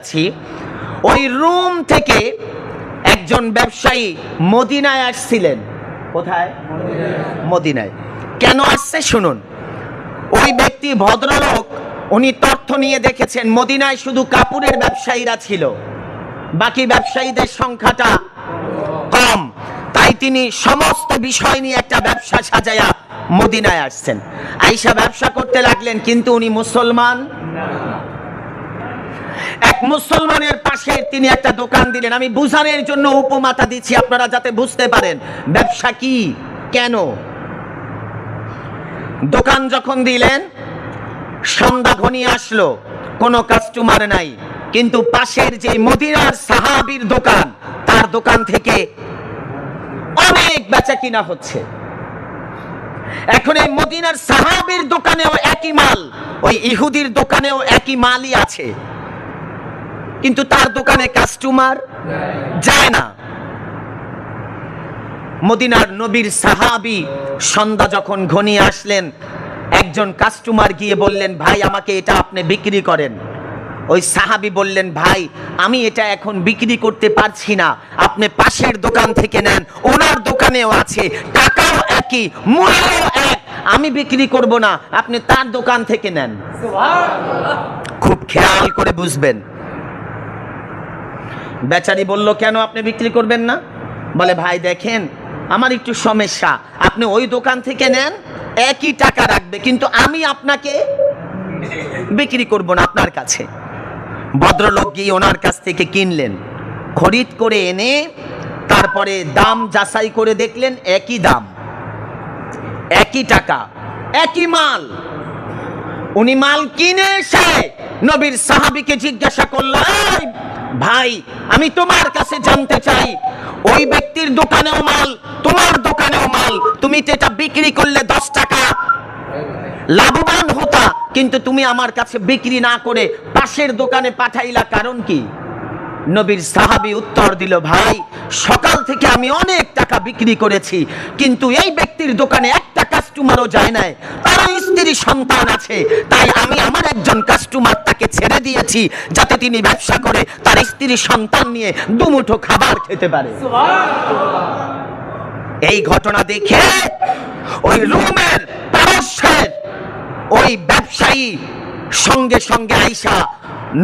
আছি ওই রুম থেকে একজন ব্যবসায়ী মদিনায় আসছিলেন। কোথায়? মদিনায়। কেন আসছে শুনুন। ওই ব্যক্তি ভদ্রলোক, উনি তথ্য নিয়ে দেখেছেন মদিনায় শুধু কাপড়ের ব্যবসায়ীরা ছিল, বাকি ব্যবসায়ীদের সংখ্যাটা কম। তাই তিনি সমস্ত বিষয় নিয়ে একটা ব্যবসা সাজায়া মদিনায় আসছেন। আইসা ব্যবসা করতে লাগলেন, কিন্তু উনি মুসলমান। এক মুসলমানের পাশে তিনি একটা দোকান দিলেন। আমি বুঝানোর জন্য উপমাটা দিচ্ছি, আপনারা যাতে বুঝতে পারেন ব্যবসা কি, কেন। দোকান যখন দিলেন, সন্ধ্যা ঘনিয়ে আসলো, কোনো কাস্টমার নাই, কিন্তু পাশের যে মদিনার সাহাবীর দোকান, তার দোকান থেকে অনেক বেচা কিনা হচ্ছে। এখন এই মদিনার সাহাবীর দোকানেও একই মাল, ওই ইহুদির দোকানেও একই মালই আছে, কিন্তু তার দোকানে কাস্টমার যায় না। মদিনার নবীর সাহাবী সন্ধ্যা যখন ঘনিয়ে আসলেন, একজন কাস্টমার গিয়ে বললেন, ভাই আমাকে এটা আপনি বিক্রি করেন। ওই সাহাবী বললেন, ভাই আমি এটা এখন বিক্রি করতে পারছি না, আপনি পাশের দোকান থেকে নেন, ওনার দোকানেও আছে, টাকাও একই, মূল্যও এক, আমি বিক্রি করব না, আপনি তার দোকান থেকে নেন। খুব খেয়াল করে বুঝবেন। বেচারি বলল, কেন আপনি বিক্রি করবেন না? বলে, ভাই দেখেন আমার একটু সমস্যা, আপনি ওই দোকান থেকে নেন, একই টাকা রাখবে, কিন্তু আমি আপনাকে বিক্রি করব না আপনার কাছে। ভদ্রলোক গিয়ে ওনার কাছ থেকে কিনলেন, খরিদ করে এনে তারপরে দাম যাচাই করে দেখলেন একই দাম, একই টাকা, একই মাল। উনি মাল কিনে এসে নবীর সাহাবীকে জিজ্ঞাসা করলেন, ভাই আমি তোমার কাছে জানতে চাই, ওই ব্যক্তির দোকানেও মাল, তোমার দোকানেও মাল, তুমি তো এটা বিক্রি করলে 10 টাকা লাভবান হতা, কিন্তু তুমি আমার কাছে বিক্রি না করে পাশের দোকানে পাঠাইলা, কারণ কি? নবীর সাহাবী উত্তর দিল, ভাই সকাল থেকে আমি অনেক টাকা বিক্রি করেছি, কিন্তু এই ব্যক্তির দোকানে একটা কাস্টমারও যায় নাই, তার স্ত্রী সন্তান আছে, তাই আমি আমার একজন কাস্টমার তাকে ছেড়ে দিয়েছি, যাতে তিনি ব্যবসা করে তার স্ত্রী সন্তান নিয়ে দুমুঠো খাবার খেতে পারে। এই ঘটনা দেখে ওই রুমের পাশের ওই ব্যবসায়ী সঙ্গে সঙ্গে আইসা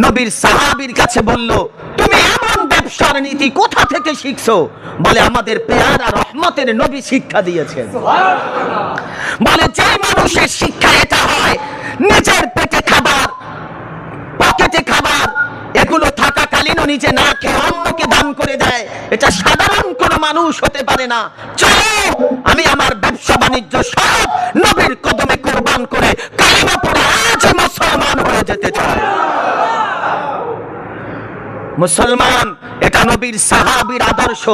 নবীর সাহাবীর কাছে বলল, তুমি এমন ব্যবসার নীতি কোথা থেকে শিখছো? বলে, আমাদের পেয়ারা রহমতের নবী শিক্ষা দিয়েছেন। বলে, যে মানুষের শিক্ষা এটা হয়, নিজের পেটে খাবার, পকেটে খাবার, এগুলো থাকাকালীনও নিজে না খেয়ে অন্যকে দান করে দেয়, এটা সাধারণ কোনো মানুষ হতে পারে না। চলো আমি আমার ব্যবসা বাণিজ্য সব নবীর কদমে কুরবান করে কালিমা পড়ে আজ মুসলমান হয়ে যেতে চাই। মুসলমান, এটা নবীর সাহাবীর আদর্শ।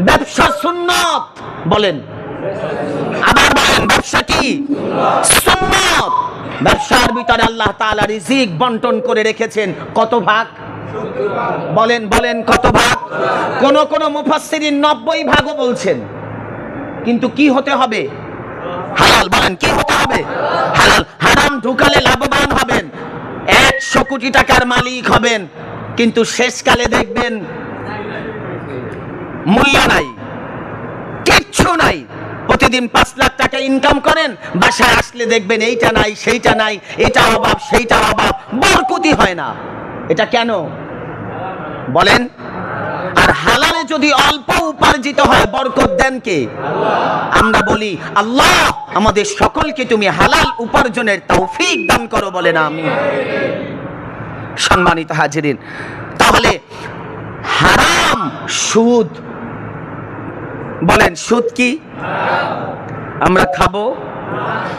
ব্যবসা সুন্নাত, বলেন আবার বলেন, ব্যবসা কি? সুন্নাত। ব্যবসার ভিতরে আল্লাহ তাআলা রিজিক বন্টন করে রেখেছেন কত ভাগ? বলেন বলেন কত ভাগ? কোন কোন মুফাসসিরিন 90 ভাগও বলছেন, কিন্তু কি হতে হবে? হালাল। বলেন কি হতে হবে? হালাল। হারাম ঢুকালে লাভবান হবেন, 100 কোটি টাকার মালিক হবেন, কিন্তু শেষকালে দেখবেন মূল্য নাই, কিচ্ছু নাই। প্রতিদিন 5 লাখ টাকা ইনকাম করেন, বাসায় আসলে দেখবেন এইটা নাই, সেইটা নাই, এটা অভাব, সেইটা অভাব, বরকতি হয় না। এটা কেন বলেন? আর হালালে যদি অল্প উপার্জিত হয়, বরকত দেন কে? আমরা বলি, আল্লাহ আমাদের সকলকে তুমি হালাল উপার্জনের তৌফিক দান করো, বলেন আমিন। সম্মানিত হাজিরিন, তাহলে হারাম সুদ, বলেন সুদ কি? আমরা খাবো?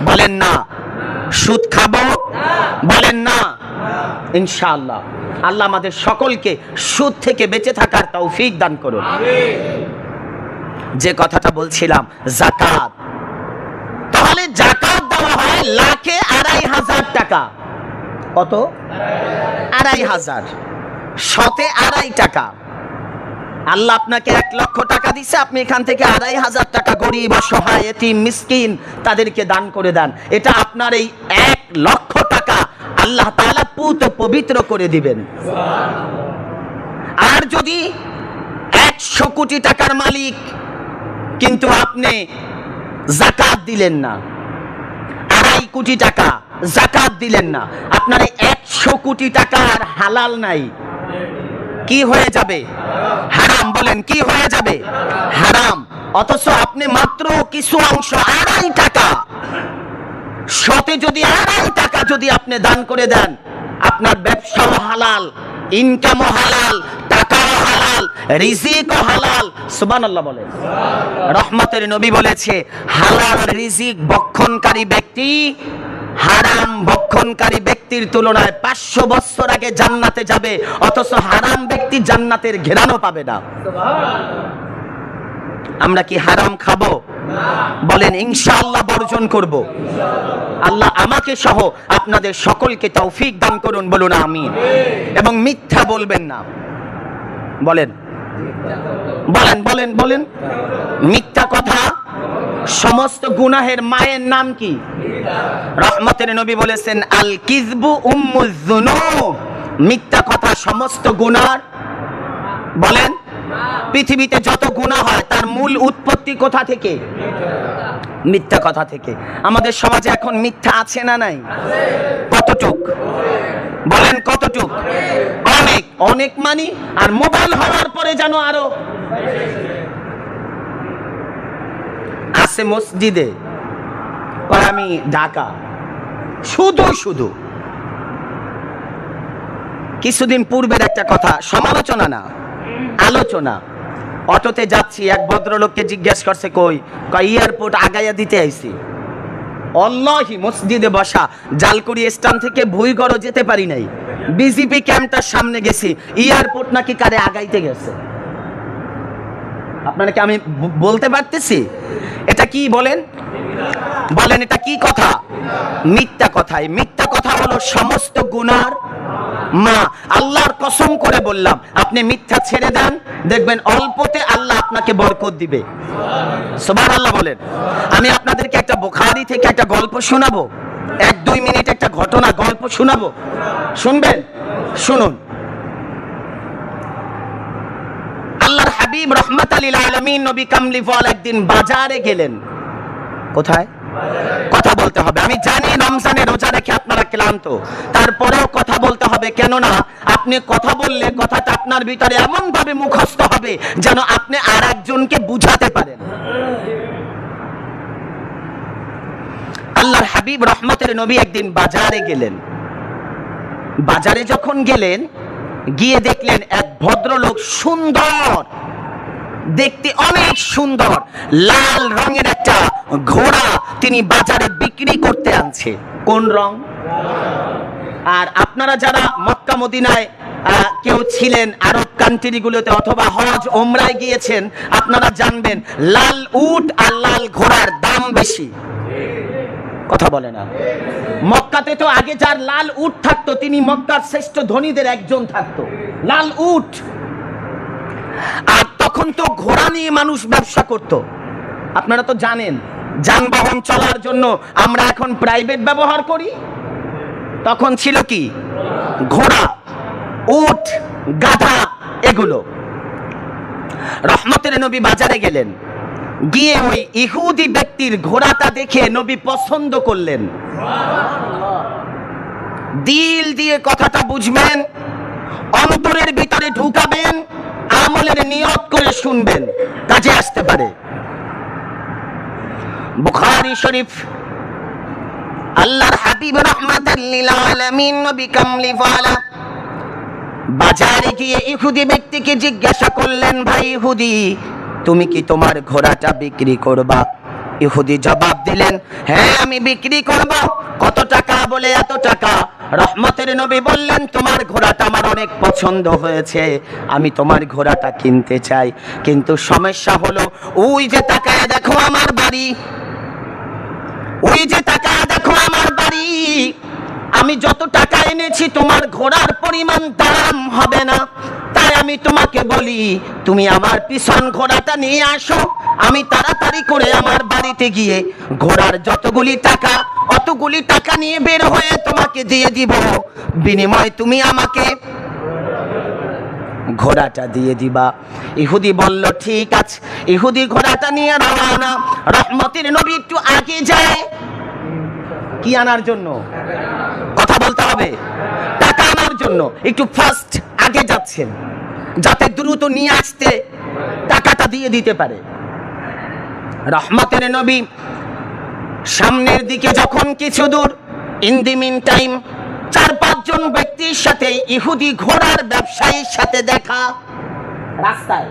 বলেন না। সুদ খাবো? বলেন না। ইনশাআল্লাহ আল্লাহ আমাদের সকলকে সুদ থেকে বেঁচে থাকার তৌফিক দান করুন। যে কথাটা বলছিলাম, যাকাত। তাহলে যাকাত দেওয়া হয় লাখে 2,500 টাকা। কত? 2,500। শতে 2.5 টাকা। আল্লাহ আপনাকে 1 লক্ষ টাকা দিছে, আপনি এখান থেকে 2,500 টাকা গরিব, অসহায়, এতিম, মিসকিন তাদেরকে দান করে দেন। এটা আপনার এই 1 লক্ষ টাকা আল্লাহ তাআলা পুত পবিত্র করে দিবেন। আর যদি 100 কোটি টাকার মালিক কিন্তু আপনি যাকাত দিলেন না, 2.5 কোটি টাকা যাকাত দিলেন না, আপনার 100 কোটি টাকার হালাল নাই, কি হয়ে যাবে? হারাম। বলেন কি হয়ে যাবে? হারাম। অথচ আপনি মাত্র কিছু অংশ 2.5 টাকা, শতে যদি 2.5 টাকা যদি আপনি দান করে দেন, আপনার ব্যবসাও হালাল, ইনকামও হালাল, টাকাও হালাল, রিজিকও হালাল। সুবহানাল্লাহ বলেন। রহমতের নবী বলেছে, হালাল রিজিক ভক্ষণকারী ব্যক্তি হারাম ভক্ষণকারী ব্যক্তির তুলনায় 500 বছর আগে জান্নাতে যাবে, অথচ হারাম ব্যক্তি জান্নাতের ঘেরানো পাবে না। আমরা কি হারাম খাবো? বলেন ইনশাআল্লাহ বর্জন করব। আল্লাহ আমাকে সহ আপনাদের সকলকে তৌফিক দান করুন, বলুন আমিন। এবং মিথ্যা বলবেন না। বলেন বলেন বলেন বলেন। মিথ্যা কথা সমস্ত গুনাহের মায়ের নাম কি? রহমতের নবী বলেছেন, আল কিযবু উম্মুজ যুনুব। মিথ্যা কথা সমস্ত গুনার। বলেন, পৃথিবীতে যত গুনাহ হয় তার মূল উৎপত্তি কোথা থেকে? মিথ্যা কথা থেকে। আমাদের সমাজে এখন মিথ্যা আছে না নাই? কতটুক? বলেন কতটুক? অনেক। অনেক মানি। আর মোবাইল হওয়ার পরে জানো আরো আছে মসজিদে, আমি ঢাকা, শুধু শুধু। কিছুদিন পূর্বের একটা কথা, সমালোচনা না, আলোচনা। অটোতে যাচ্ছি, এক ভদ্রলোককে জিজ্ঞেস করছে, কই? এয়ারপোর্ট আগাইয়া দিতে আইছি। আল্লাহি মসজিদে বসা, জালকুড়ি স্ট্যান্ড থেকে ভুইগড় যেতে পারি নাই, বিজেপি ক্যাম্পটার সামনে গেছি, এয়ারপোর্ট নাকি কারে আগাইতে গেছে। আপনারা কি আমি বলতে পারতেছি? এটা কি বলেন? বলেন এটা কি কথা? মিথ্যা কথাই। মিথ্যা কথা হলো সমস্ত গুনার মা। আল্লাহর কসম করে বললাম, আপনি মিথ্যা ছেড়ে দেন, দেখবেন অল্পতে আল্লাহ আপনাকে বরকত দিবে। সুবহানাল্লাহ বলেন। আমি আপনাদেরকে একটা বুখারী থেকে একটা গল্প শোনাবো, 1-2 মিনিট একটা ঘটনা গল্প শোনাবো, শুনবেন? শুনুন। আল্লাহর হাবিব রহমাতাল লিল আলামিন নবী কামলিওয়ালা একদিন বাজারে গেলেন। কোথায়? কথা বলতে হবে। আমি জানি রমজানে রোজা রেখে আপনারা ক্লান্ত, তারপরেও কথা বলতে হবে। কেননা আপনি কথা বললে কথাটা আপনার ভিতরে এমন ভাবে মুখস্থ হবে যেন আপনি আর একজনকে বুঝাতে পারেন। আল্লাহর হাবিব রহমতের নবী একদিন বাজারে গেলেন। বাজারে যখন গেলেন, গিয়ে দেখলেন এক ভদ্রলোক, সুন্দর দেখতে, অনেক সুন্দর, লাল রঙের একটা ঘোড়া তিনি বাজারে বিক্রি করতে আনছে। কোন রং? আর আপনারা যারা মক্কা মদিনায় কেউ ছিলেন, আরব কান্ট্রিগুলোতে অথবা হজ ওমরায় গিয়েছেন, আপনারা জানবেন লাল উট আর লাল ঘোড়ার দাম বেশি। কথা বলে না। মক্কাতে তো আগে যার লাল উট থাকতো তিনি মক্কার শ্রেষ্ঠ ধনীদের একজন থাকতো, লাল উট। আর তখন তো ঘোড়া নিয়ে মানুষ ব্যবসা করত। আপনারা তো জানেন, যানবাহন চলার জন্য আমরা এখন প্রাইভেট ব্যবহার করি, তখন ছিল কি? ঘোড়া, উট, গাধা, এগুলো। রহমতের নবী বাজারে গেলেন, গিয়ে ওই ইহুদি ব্যক্তির ঘোড়াটা দেখে নবী পছন্দ করলেন। দিল দিয়ে কথাটা বুঝবেন, অন্তরের ভিতরে ঢুকাবেন, আমলের নিয়ত করে শুনবেন, কাজে আসতে পারে। বুখারী শরীফ। আল্লাহর হাবিব রাহমাতাল লিল আলামিন নবী কামলিওয়ালা বাজারে গিয়ে ইহুদি ব্যক্তিকে জিজ্ঞাসা করলেন, ভাই ইহুদি, তুমি কি তোমার ঘোড়াটা বিক্রি করবা? ইহুদি জবাব দিলেন, হ্যাঁ আমি বিক্রি করব। কত টাকা? বলে এত টাকা। রহমতের নবী বললেন, তোমার ঘোড়াটা আমার অনেক পছন্দ হয়েছে, আমি তোমার ঘোড়াটা কিনতে চাই, কিন্তু সমস্যা হলো ওই যে তাকায় দেখো আমার বাড়ি, ওই যে তাকায় দেখো আমার বাড়ি, আমি যত টাকা এনেছি তোমার ঘোড়ার পরিমাণ দাম হবে না, তাই আমি তোমাকে বলি তুমি আমার পিছন ঘোড়াটা নিয়ে আসো, আমি তাড়াতাড়ি করে আমার বাড়িতে গিয়ে ঘোড়ার যতগুলি টাকা অতগুলি টাকা নিয়ে বের হয়ে তোমাকে দিয়ে দিব, বিনিময়ে তুমি আমাকে ঘোড়াটা দিয়ে দিবা। ইহুদি বলল ঠিক আছে। ইহুদি ঘোড়াটা নিয়ে রওনা। রহমতের নবী একটু আগে যায় কি আনার জন্য? কথা বলতে হবে। টাকা আনার জন্য একটু ফাস্ট আগে যাচ্ছেন, যাতে দ্রুত নিয়ে আসতে টাকাটা দিয়ে দিতে পারে। রহমতের নবী সামনের দিকে যখন কিছু দূর, ইন দি মিন টাইম 4-5 জন ব্যক্তির সাথে ইহুদি ঘোড়ার ব্যবসায়ীর সাথে দেখা রাস্তায়।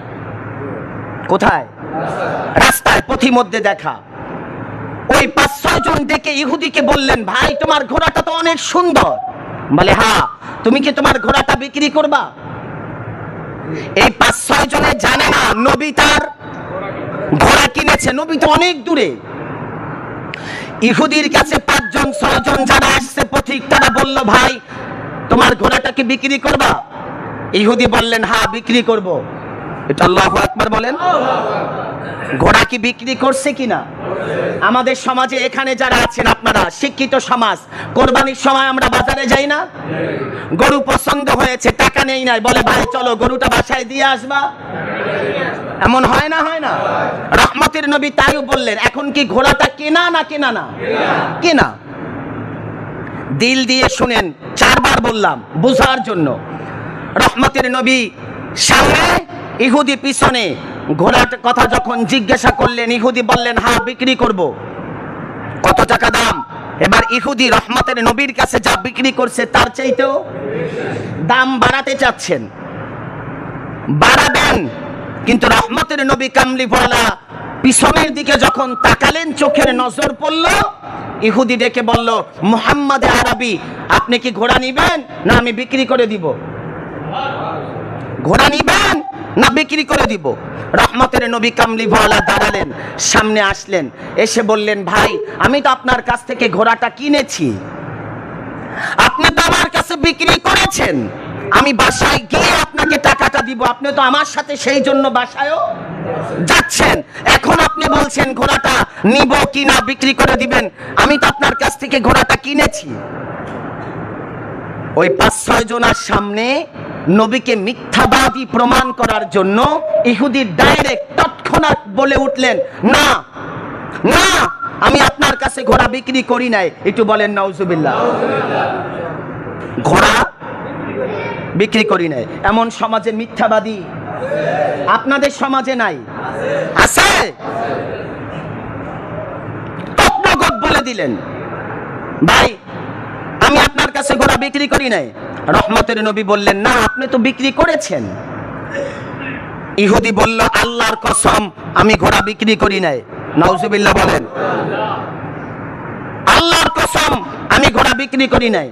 কোথায়? রাস্তায়, পথিমধ্যে দেখা। ওই 5-6 জন ডেকে ইহুদিকে বললেন, ভাই তোমার ঘোড়াটা তো অনেক সুন্দর। বলে হ্যাঁ, তুমি কি তোমার ঘোড়াটা বিক্রি করবা? এই 5-6 জনে জানে না নবী তার ঘোড়া কিনেছে। নবী তো অনেক দূরে। ইহুদির কাছে 5 জন 6 জন যারা আসছে পথিক, তারা বলল, ভাই তোমার ঘোড়াটা কি বিক্রি করবা? ইহুদি বললেন হ্যাঁ বিক্রি করব। এটা আল্লাহু আকবার বলেন। ঘোড়া কি বিক্রি করছে কিনা? আমাদের সমাজে এখানে যারা আছেন আপনারা শিক্ষিত সমাজ, কোরবানির সময় আমরা বাজারে যাই না? গরু পছন্দ হয়েছে, টাকা নেই নাই, বলে ভাই চলো গরুটা বাসায় দিয়ে আসবা। এমন হয় না? হয় না? রহমতের নবী তাইও বললেন, এখন কি ঘোড়াটা কেনা না কেনা না? কেনা। দিল দিয়ে শুনেন, 4 বার বললাম বুঝার জন্য। রহমতের নবী সামনে, ইহুদি পিছনে। ঘোড়ার কথা যখন জিজ্ঞাসা করলেন, ইহুদি বললেন হ্যাঁ বিক্রি করব। কত টাকা দাম? এবার ইহুদি রহমতের নবীর কাছে যা বিক্রি করছে তার চাইতেও দাম বাড়াতে চাচ্ছেন। বাড়াবেন, কিন্তু রহমতের নবী কামলিওয়ালা পিছনের দিকে যখন তাকালেন, চোখের নজর পড়ল, ইহুদি ডেকে বলল, মুহাম্মদ আরবি আপনি কি ঘোড়া নিবেন না আমি বিক্রি করে দিব? ঘোড়া নিবেন না বিক্রি করে দিব? রহমতের নবী কামলিওয়ালা দাঁড়ালেন, সামনে আসলেন, এসে বললেন, ভাই আমি তো আপনার কাছ থেকে ঘোড়াটা কিনেছি, আপনি তো আমার কাছে বিক্রি করেছেন, আমি বাসায় গিয়ে আপনাকে টাকাটা দিব, আপনি তো আমার সাথে সেই জন্য বাসায়ও যাচ্ছেন, এখন আপনি বলছেন ঘোড়াটা নিব কিনা বিক্রি করে দিবেন, আমি তো আপনার কাছ থেকে ঘোড়াটা কিনেছি। ওই 5-6 জনের সামনে নবীকে মিথ্যাবাদী প্রমাণ করার জন্য ইহুদি ডাইরেক্ট তৎক্ষণাৎ বলে উঠলেন, না না আমি আপনার কাছে ঘোড়া বিক্রি করি নাই। একটু বলেন নাউজুবিল্লাহ। ঘোড়া বিক্রি করি নাই। এমন সমাজে মিথ্যাবাদী আপনাদের সমাজে নাই? আছে? তৎনগত বলে দিলেন, ভাই আমি আপনার কাছে ঘোড়া বিক্রি করি নাই। রহমতের নবী বললেন, না আপনি তো বিক্রি করেছেন। ইহুদি বলল, আল্লাহর কসম আমি ঘোড়া বিক্রি করি নাই। নাউজুবিল্লাহ বলেন। আল্লাহর কসম আমি ঘোড়া বিক্রি করি নাই।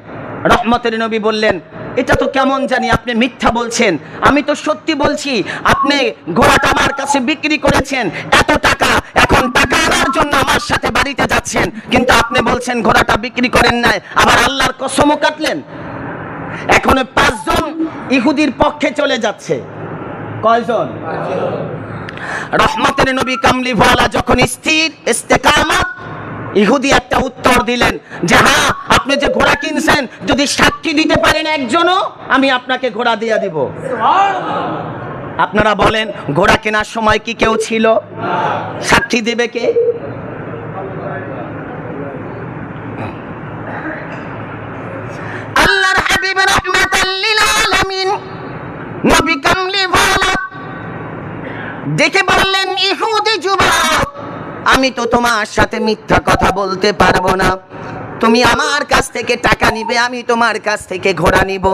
রহমতের নবী বললেন, এটা তো কেমন জানি আপনি মিথ্যা বলছেন, আমি তো সত্যি বলছি, আপনি ঘোড়াটা আমার কাছে বিক্রি করেছেন এত টাকা, এখন টাকা আনার জন্য আমার সাথে বাড়িতে যাচ্ছেন, কিন্তু আপনি বলছেন ঘোড়াটা বিক্রি করেন নাই, আবার আল্লাহর কসমও কাটলেন। এখন 5 জন ইহুদির পক্ষে চলে যাচ্ছে। কয়জন? রহমতের নবী কামলিওয়ালা যখন স্থির ইস্তেকামত, ইহুদি একটা উত্তর দিলেন যে হ্যাঁ আপনি যে ঘোড়া কিনছেন যদি সাক্ষী দিতে পারেন একজনও, আমি আপনাকে ঘোড়া দিয়ে দিব। আপনারা বলেন ঘোড়া কেনার সময় কি কেউ ছিল? সাক্ষী দেবে কে? আল্লাহর হাবিব রাহমাতাল লিল আলামিন নবী কামলিওয়ালা দেখে বললেন, ইহুদি যুবক আমি তো তোমার সাথে মিথ্যা কথা বলতে পারবো না, তুমি আমার কাছ থেকে টাকা নিবে, আমি তোমার কাছ থেকে ঘোড়া নিব,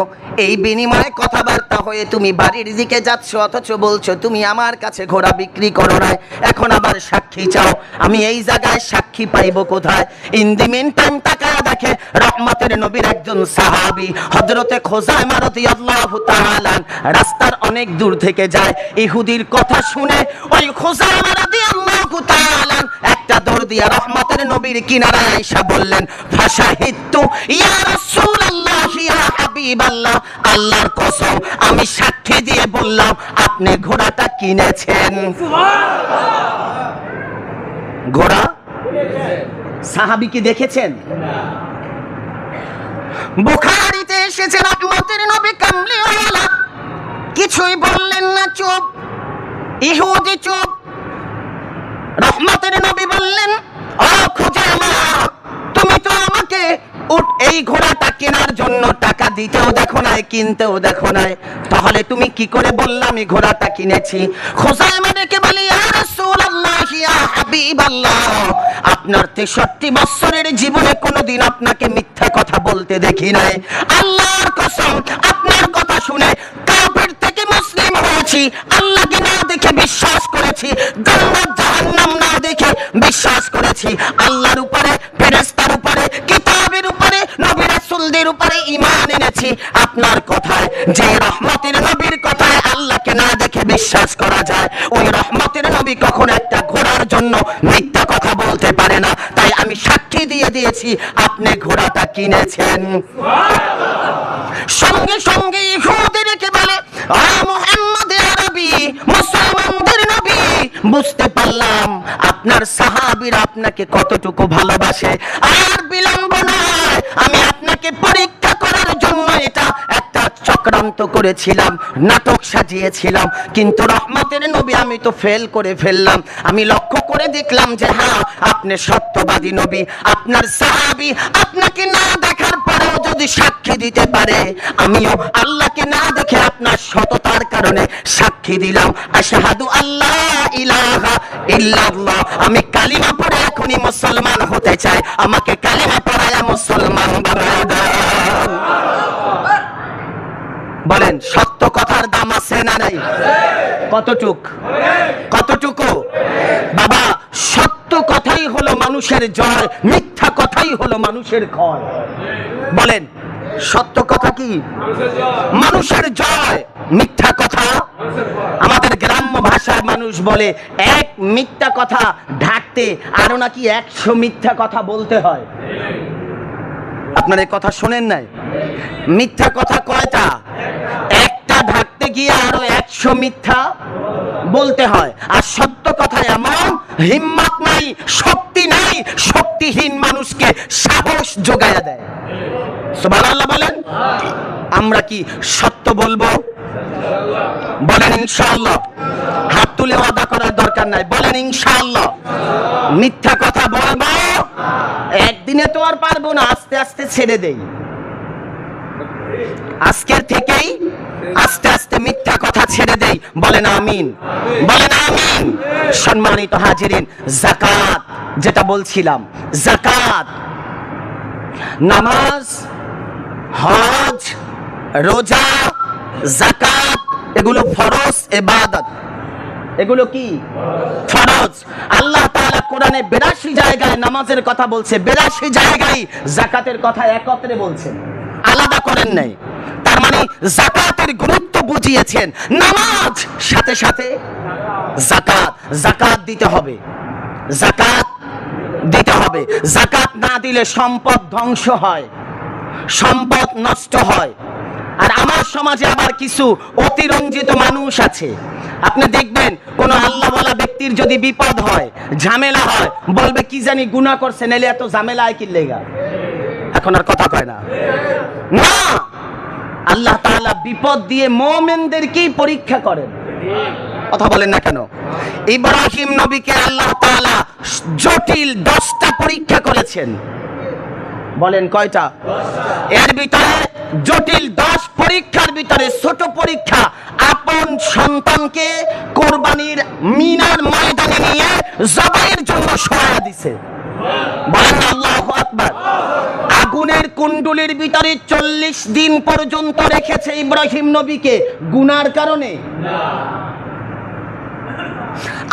এই বিনিময়ে কথাবার্তা হয়ে তুমি বাড়ির দিকে যাচ্ছ, অথচ বলছো তুমি আমার কাছে ঘোড়া বিক্রি করো না, এখন আবার সাক্ষী চাও, আমি এই জায়গায় সাক্ষী পাইবো কোথায়? ইন দি মিন টাইম তাকায়া দেখে রহমতের নবীর একজন সাহাবী হযরতে খুযাইমা রাদিয়াল্লাহু তাআলা রাস্তার অনেক দূর থেকে যায়, ইহুদির কথা শুনে ওই খুযাইমা রাদিয়াল্লাহু রাদিয়াল্লাহু তাআলা একটা দৌড় দিয়া রহমতের নবীর কিনারায় আয়েশা বললেন, ফাশাহিদতু ইয়া রাসূলুল্লাহ ইয়া হাবিবাল্লাহ, আল্লাহর কসম আমি সাক্ষী দিয়ে বললাম আপনি ঘোড়াটা কিনেছেন। সুবহানাল্লাহ। ঘোড়া সাহাবী কি দেখেছেন? বুখারীতে এসেছে রহমতের নবী কামলিওয়ালা কিছুই বললেন না, চুপ। ইহুদি চুপ। রহমতের নবী বললেন, ও খুজামা, তুমি তো আমাকে এই ঘোড়াটা কেনার জন্য টাকা দিতেও দেখো নাই, কিনতেও দেখো নাই, তাহলে তুমি কি করে বললাম আমি ঘোড়াটা কিনেছি? খুজামা ডেকে বলে, ইয়া রাসূলুল্লাহ ইয়া হাবিবাল্লাহ, আপনার 63 বছরের জীবনে কোনোদিন আপনাকে মিথ্যা কথা বলতে দেখি নাই। আল্লাহর কসম আপনার কথা শুনে কাফের থেকে মুসলিম হয়েছি, আল্লাহকে না দেখে বিশ্বাস করেছি, জান্নাত জাহান্নাম না দেখে বিশ্বাস করেছি, আল্লাহর উপরে, ফেরেশতার উপরে, কিতাবের উপরে, নবী রাসূলদের উপরে ঈমান এনেছি। আপনার কথায়, যে রহমতের নবীর কথায় আল্লাহকে না দেখে বিশ্বাস করা যায়, ওই রহমতের নবী কখনো একটা ঘোড়ার জন্য মিথ্যা কথা বলতে পারে না। তাই আমি সাক্ষী দিয়ে দিয়েছি আপনি ঘোড়াটা কিনেছেন। সঙ্গে সঙ্গে ইহুদি রেখে বলে, ও মুহাম্মদ আরবি, মুসলমানদের নবী, বুঝতে পারলাম আপনার সাহাবীরা আপনাকে কতটুকু ভালোবাসে। আর বিলম্ব নয়, আমি আপনাকে পরীক্ষা করার জন্য এটা একটা চক্রান্ত করেছিলাম, নাটক সাজিয়েছিলাম, কিন্তু রহমতের নবী আমি তো ফেল করে ফেললাম। আমি লক্ষ্য করে দেখলাম যে হ্যাঁ আপনি সত্যবাদী নবী, আপনার সাহাবী আপনাকে না দেখার পরেও যদি সাক্ষী দিতে পারে, আমিও আল্লাহকে না দেখে আপনার সততার কারণে সাক্ষী দিলাম, আশহাদু আল্লাহ ইলাহা ইল্লাল্লাহ, আমি কালিমা পড়ে এখনই মুসলমান হতে চাই, আমাকে কালিমা পড়ায়া মুসলমান বানায় দাও। বলেন সত্য কথার দাম আছে না নাই? কতটুকু? বাবা, সত্য কথাই হলো মানুষের জয়, মিথ্যা কথাই হলো মানুষের ক্ষয়। বলেন সত্য কথা কি? মানুষের জয়, মিথ্যা কথা। আমাদের গ্রাম্য ভাষায় মানুষ বলে, এক মিথ্যা কথা ঢাকতে আরো নাকি 100 মিথ্যা কথা বলতে হয়। আপনারা এই কথা শোনেন নাই? মিথ্যা কথা কয়টা? একটা ঢাকতে গিয়ে আরো 100 মিথ্যা বলতে হয়। আর সত্য কথা এমন হিম্মত নাই, শক্তি নাই, শক্তিহীন মানুষকে সাহস যোগায়া দেয়। সুবহানাল্লাহ বলেন। আমরা কি সত্য বলবো? বলেন ইনশাআল্লাহ। হাত তুলে ওয়াদা করার দরকার নাই, বলেন ইনশাআল্লাহ। মিথ্যা কথা বলবো, একদিনে তো আর পারবো না, আস্তে আস্তে ছেড়ে দেই। আজকের থেকেই আস্তে আস্তে মিথ্যা কথা ছেড়ে দেই। বলেন আমিন, বলেন আমিন। সম্মানিত হাজিরিন, যাকাত যেটা বলছিলাম, যাকাত, নামাজ, হজ, রোজা, যাকাত, এগুলো ফরজ ইবাদত। এগুলো কি? ফরজ। আল্লাহ তাআলা কোরআনে 82 জায়গায় নামাজের কথা বলছে, 82 জায়গায় যাকাতের কথা একত্রে বলছেন, আলাদা করেন নাই। তার মানে যাকাতের গুরুত্ব বুঝিয়েছেন। নামাজ সাথে সাথে যাকাত, যাকাত দিতে হবে, যাকাত দিতে হবে। যাকাত না দিলে সম্পদ ধ্বংস হয়, সম্পদ নষ্ট হয়। আর আমার সমাজে আবার কিছু অতিরঞ্জিত মানুষ আছে, আপনি দেখবেন কোন আল্লাহওয়ালা ব্যক্তির যদি বিপদ হয়, ঝামেলা হয়, বলবে কি জানি গুনাহ করছে, নাইলে এত ঝামেলায় কি লেগা। এখন আর কথা কয় না। না, আল্লাহ তাআলা বিপদ দিয়ে মুমিনদেরকেই পরীক্ষা করেন। কথা বলেন না কেন? ইব্রাহিম নবীকে আল্লাহ তাআলা জটিল 10টা পরীক্ষা করেছেন। বলেন কয়টা? এর ভিতরে জটিল 10 পরীক্ষার ভিতরে ছোট পরীক্ষা, আপন সন্তানকে কোরবানির মিনার ময়দানে নিয়ে জবাইয়ের জন্য সহায় দিছে। বলেন আল্লাহু আকবার। আগুনের কুণ্ডুলির ভিতরে 40 দিন পর্যন্ত রেখেছে ইব্রাহিম নবীকে, গুনার কারণে না।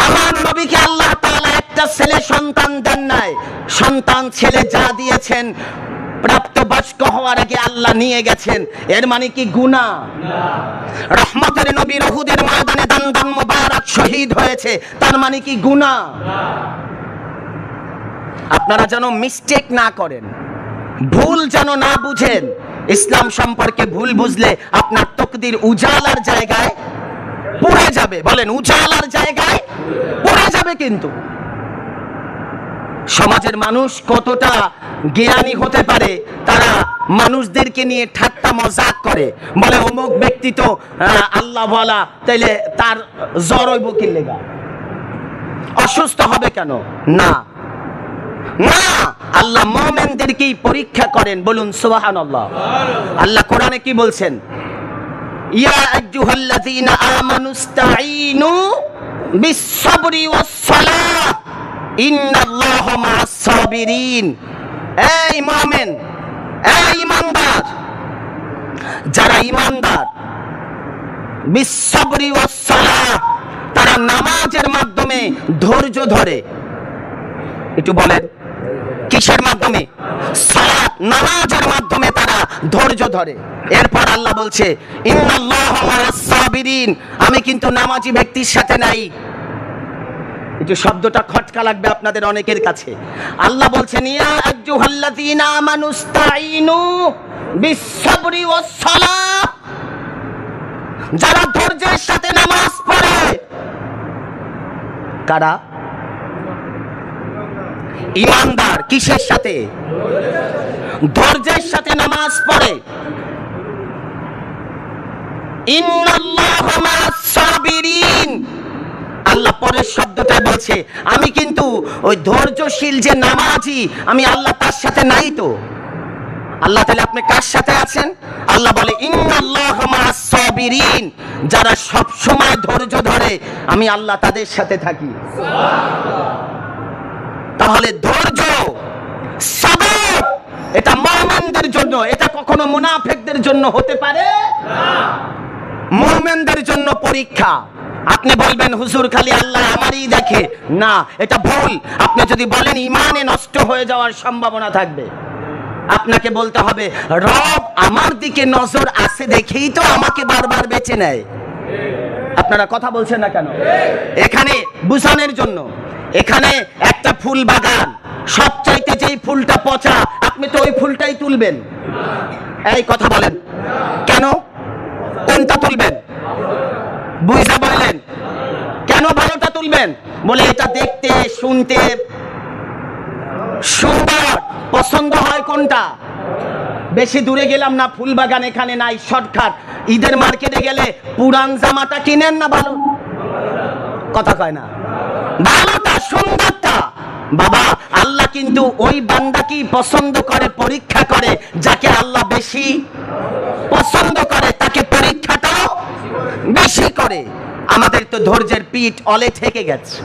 আমার নবীকে আল্লাহ তাআলা একটা ছেলে সন্তান দেন নাই, সন্তান ছেলে যা দিয়েছেন প্রাপ্তবয়স্ক হওয়ার আগে আল্লাহ নিয়ে গেছেন, এর মানে কি গুনাহ? রহমতের নবী উহুদের ময়দানে দান মোবারক শহীদ হয়েছে, তার মানে কি গুনাহ? আপনারা যেন মিস্টেক না করেন, ভুল যেন না বুঝেন। ইসলাম সম্পর্কে ভুল বুঝলে আপনার তকদির উজালার জায়গায় পড়ে যাবে। বলেন, উজালার জায়গায় পড়ে যাবে। কিন্তু সমাজের মানুষ কতটা জ্ঞানী হতে পারে, তারা মানুষদেরকে নিয়ে ঠাট্টা মজাক করে, বলে অমুক ব্যক্তি তো আল্লাহ বলা, তাইলে তার জ্বর হইব কি লেগা, অসুস্থ হবে কেন? না না, আল্লাহ মুমিনদেরকেই পরীক্ষা করেন। বলুন সুবহানাল্লাহ। আল্লাহ কোরআনে কি বলছেন? ইয়া আইয়ুহাল্লাযীনা আমানুস্তাঈনু বিস-সাবরি ওয়াস-সালাহ ইন্নাল্লাহা মা'আস-সাবিরিন। এই মুমিন, এই ঈমানদার, যারা ঈমানদার, বিস-সাবরি ওয়াস-সালাহ, তারা নামাজের মাধ্যমে ধৈর্য ধরে। একটু বলেন, কিসের মাধ্যমে? সালাত, নামাজের মাধ্যমে তারা ধৈর্য ধরে। এরপর আল্লাহ বলছে ইন্নাল্লাহা মা'আস-সাবিরিন, আমি কিন্তু নামাজি ব্যক্তির সাথে নাই। একটু শব্দটা খটকা লাগবে আপনাদের অনেকের কাছে। আল্লাহ বলছেন ইয়া আইয়ুহাল্লাযীনা আমানুস্তাঈনু বিস-সাবরি ওয়াস-সালাহ, যারা ধৈর্যের সাথে নামাজ পড়ে। কারা? ঈমানদার। কিসের সাথে? ধৈর্যের সাথে নামাজ পড়ে। ইন্নাল্লাহা মা'আস-সাবিরিন, আল্লাহ পরের শব্দটা বলছে আমি কিন্তু ওই ধৈর্যশীল যে নামাজি, আমি আল্লাহ তার সাথে নাই। তো আল্লাহ তাহলে আপনি কার সাথে আছেন? আল্লাহ বলে ইন্নাল্লাহা মা'আস-সাবিরিন, যারা সব সময় ধৈর্য ধরে আমি আল্লাহ তাদের সাথে থাকি। তাহলে ধৈর্য, সবর, এটা মুমিনদের জন্য, এটা কখনো মুনাফিকদের জন্য হতে পারে না। মুমিনদের জন্য পরীক্ষা। আপনি বলবেন হুজুর খালি আল্লাহ আমারই দেখে, না, এটা ভুল। আপনি যদি বলেন ঈমানে নষ্ট হয়ে যাওয়ার সম্ভাবনা থাকবে, আপনাকে বলতে হবে রব আমার দিকে নজর আছে দেখেই তো আমাকে বারবার বেছে নেয়। আপনারা কথা বলছেন না কেন? এখানে বুঝানোর জন্য, এখানে একটা ফুল বাগান, সবচাইতে যেই ফুলটা পচা, আপনি তো ওই ফুলটাই তুলবেন। এই কথা বলেন, কেন? কোনটা তুলবেন? বুঝা বললেন, কেন ভালোটা তুলবেন? বলে এটা দেখতে শুনতে সুন্দর, পছন্দ হয় কোনটা? বেশি দূরে গেলাম না, ফুল বাগান এখানে নাই, শর্টকাট। ঈদের মার্কেটে গেলে পুরান জামাটা কিনেন না ভালো? কথা কয় না? ভালোটা, সুন্দরটা। বাবা, আল্লাহ কিন্তু ওই বান্দাকেই পছন্দ করে, পরীক্ষা করে, যাকে আল্লাহ বেশি পছন্দ করে তাকে পরীক্ষাটাও বেশি করে। আমাদের তো ধৈর্যের পিঠ অলে থেকে গেছে।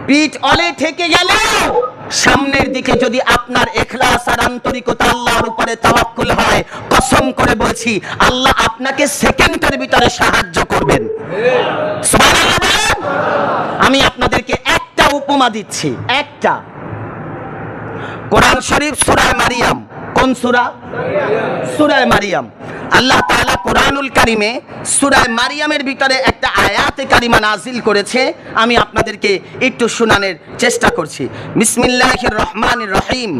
পিঠ অলে থেকে গেলেও সামনের দিকে যদি আপনার ইখলাস আর আন্তরিকতা, আল্লাহর উপরে তাওয়াক্কুল হয়, কসম করে বলছি আল্লাহ আপনাকে সেকেন্ডের ভিতরে সাহায্য করবেন। সুবহানাল্লাহ। আমি আপনাদেরকে একটা উপমা দিচ্ছি, একটা। কোরআন শরীফ সূরা মারিয়াম। কোন সূরা? সূরা মারিয়াম। আল্লাহ তাআলা কোরআনুল কারীমে সূরা মারিয়ামের ভিতরে একটা আয়াতে কারিমা নাযিল করেছে, আমি আপনাদেরকে একটু শোনানোর চেষ্টা করছি। বিসমিল্লাহির রহমানির রহিম।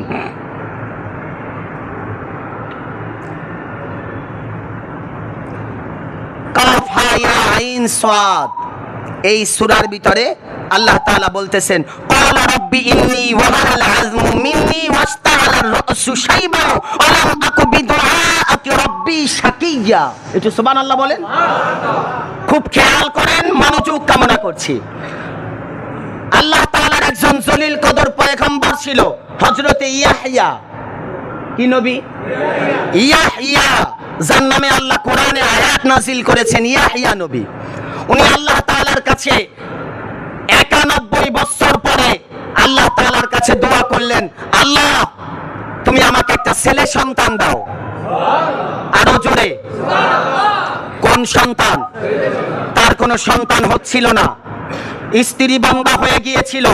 কাফ হা ইয়া আইন সাদ। এই সূরার ভিতরে আল্লাহ তাআলা বলতেছেন ক্বালা রাব্বি ইন্নী ওয়াহানাল আযমু মিন্নী ওয়াসতাআলার রাসু শাইবা ওয়া লাম আকু বিদুআআকি রাব্বি শাকিয়্যা। একটু সুবহানাল্লাহ বলেন। খুব খেয়াল করেন, মনোযোগ কামনা করছি। আল্লাহ তাআলার একজন জলিল কদর পয়গম্বর ছিল হযরতে ইয়াহইয়া। কি নবী? ইয়াহইয়া, যার নামে আল্লাহ কোরআনে আয়াত নাযিল করেছেন, ইয়াহইয়া নবী। উনি আল্লাহ তাআলার কাছে 91 বছর পরে আল্লাহ তাআলার কাছে দোয়া করলেন, আল্লাহ তুমি আমাকে একটা ছেলে সন্তান দাও। আরো জোরে। কোন সন্তান? তার কোনো সন্তান হচ্ছিল না, স্ত্রী বান্দা হয়ে গিয়েছিল,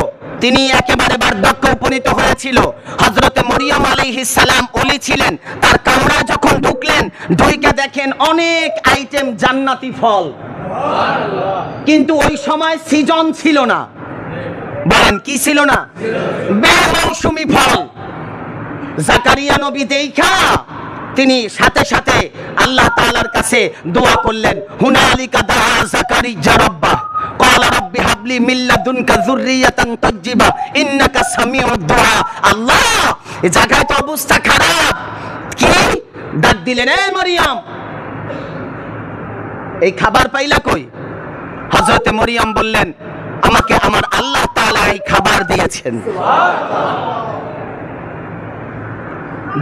তিনি একেবারে বার্ধক্য উপনীত হয়েছিল। হযরতে মরিয়ম আলাইহিস সালাম ওলি ছিলেন। তার কামরায় যখন ঢুকলেন, ঢুকে দেখেন অনেক আইটেম জান্নাতি ফল, কিন্তু ওই সময় সিজন ছিল না। বলেন কি ছিল না? বেমৌসুমি ফল। জাকারিয়া নবী দেখা তিনি সাথে সাথে আল্লাহ তাআলার কাছে দোয়া করলেন। হুনালিকা দাআ জাকারিয়া রাব্বাহ ক্বালা রাব্বি হাবলি মিন লাদুনকা যুররিয়াতান তাইয়্যিবা ইন্নাকা সামিউদ দুআ। আল্লাহ, এই জায়গায় তো অবস্থা খারাপ। কি ডাক দিলেন, এ মরিয়ম, এই খাবার পাইলা কই? হযরতে মরিয়ম বললেন, আমাকে আমার আল্লাহ তাআলা এই খাবার দিয়েছেন।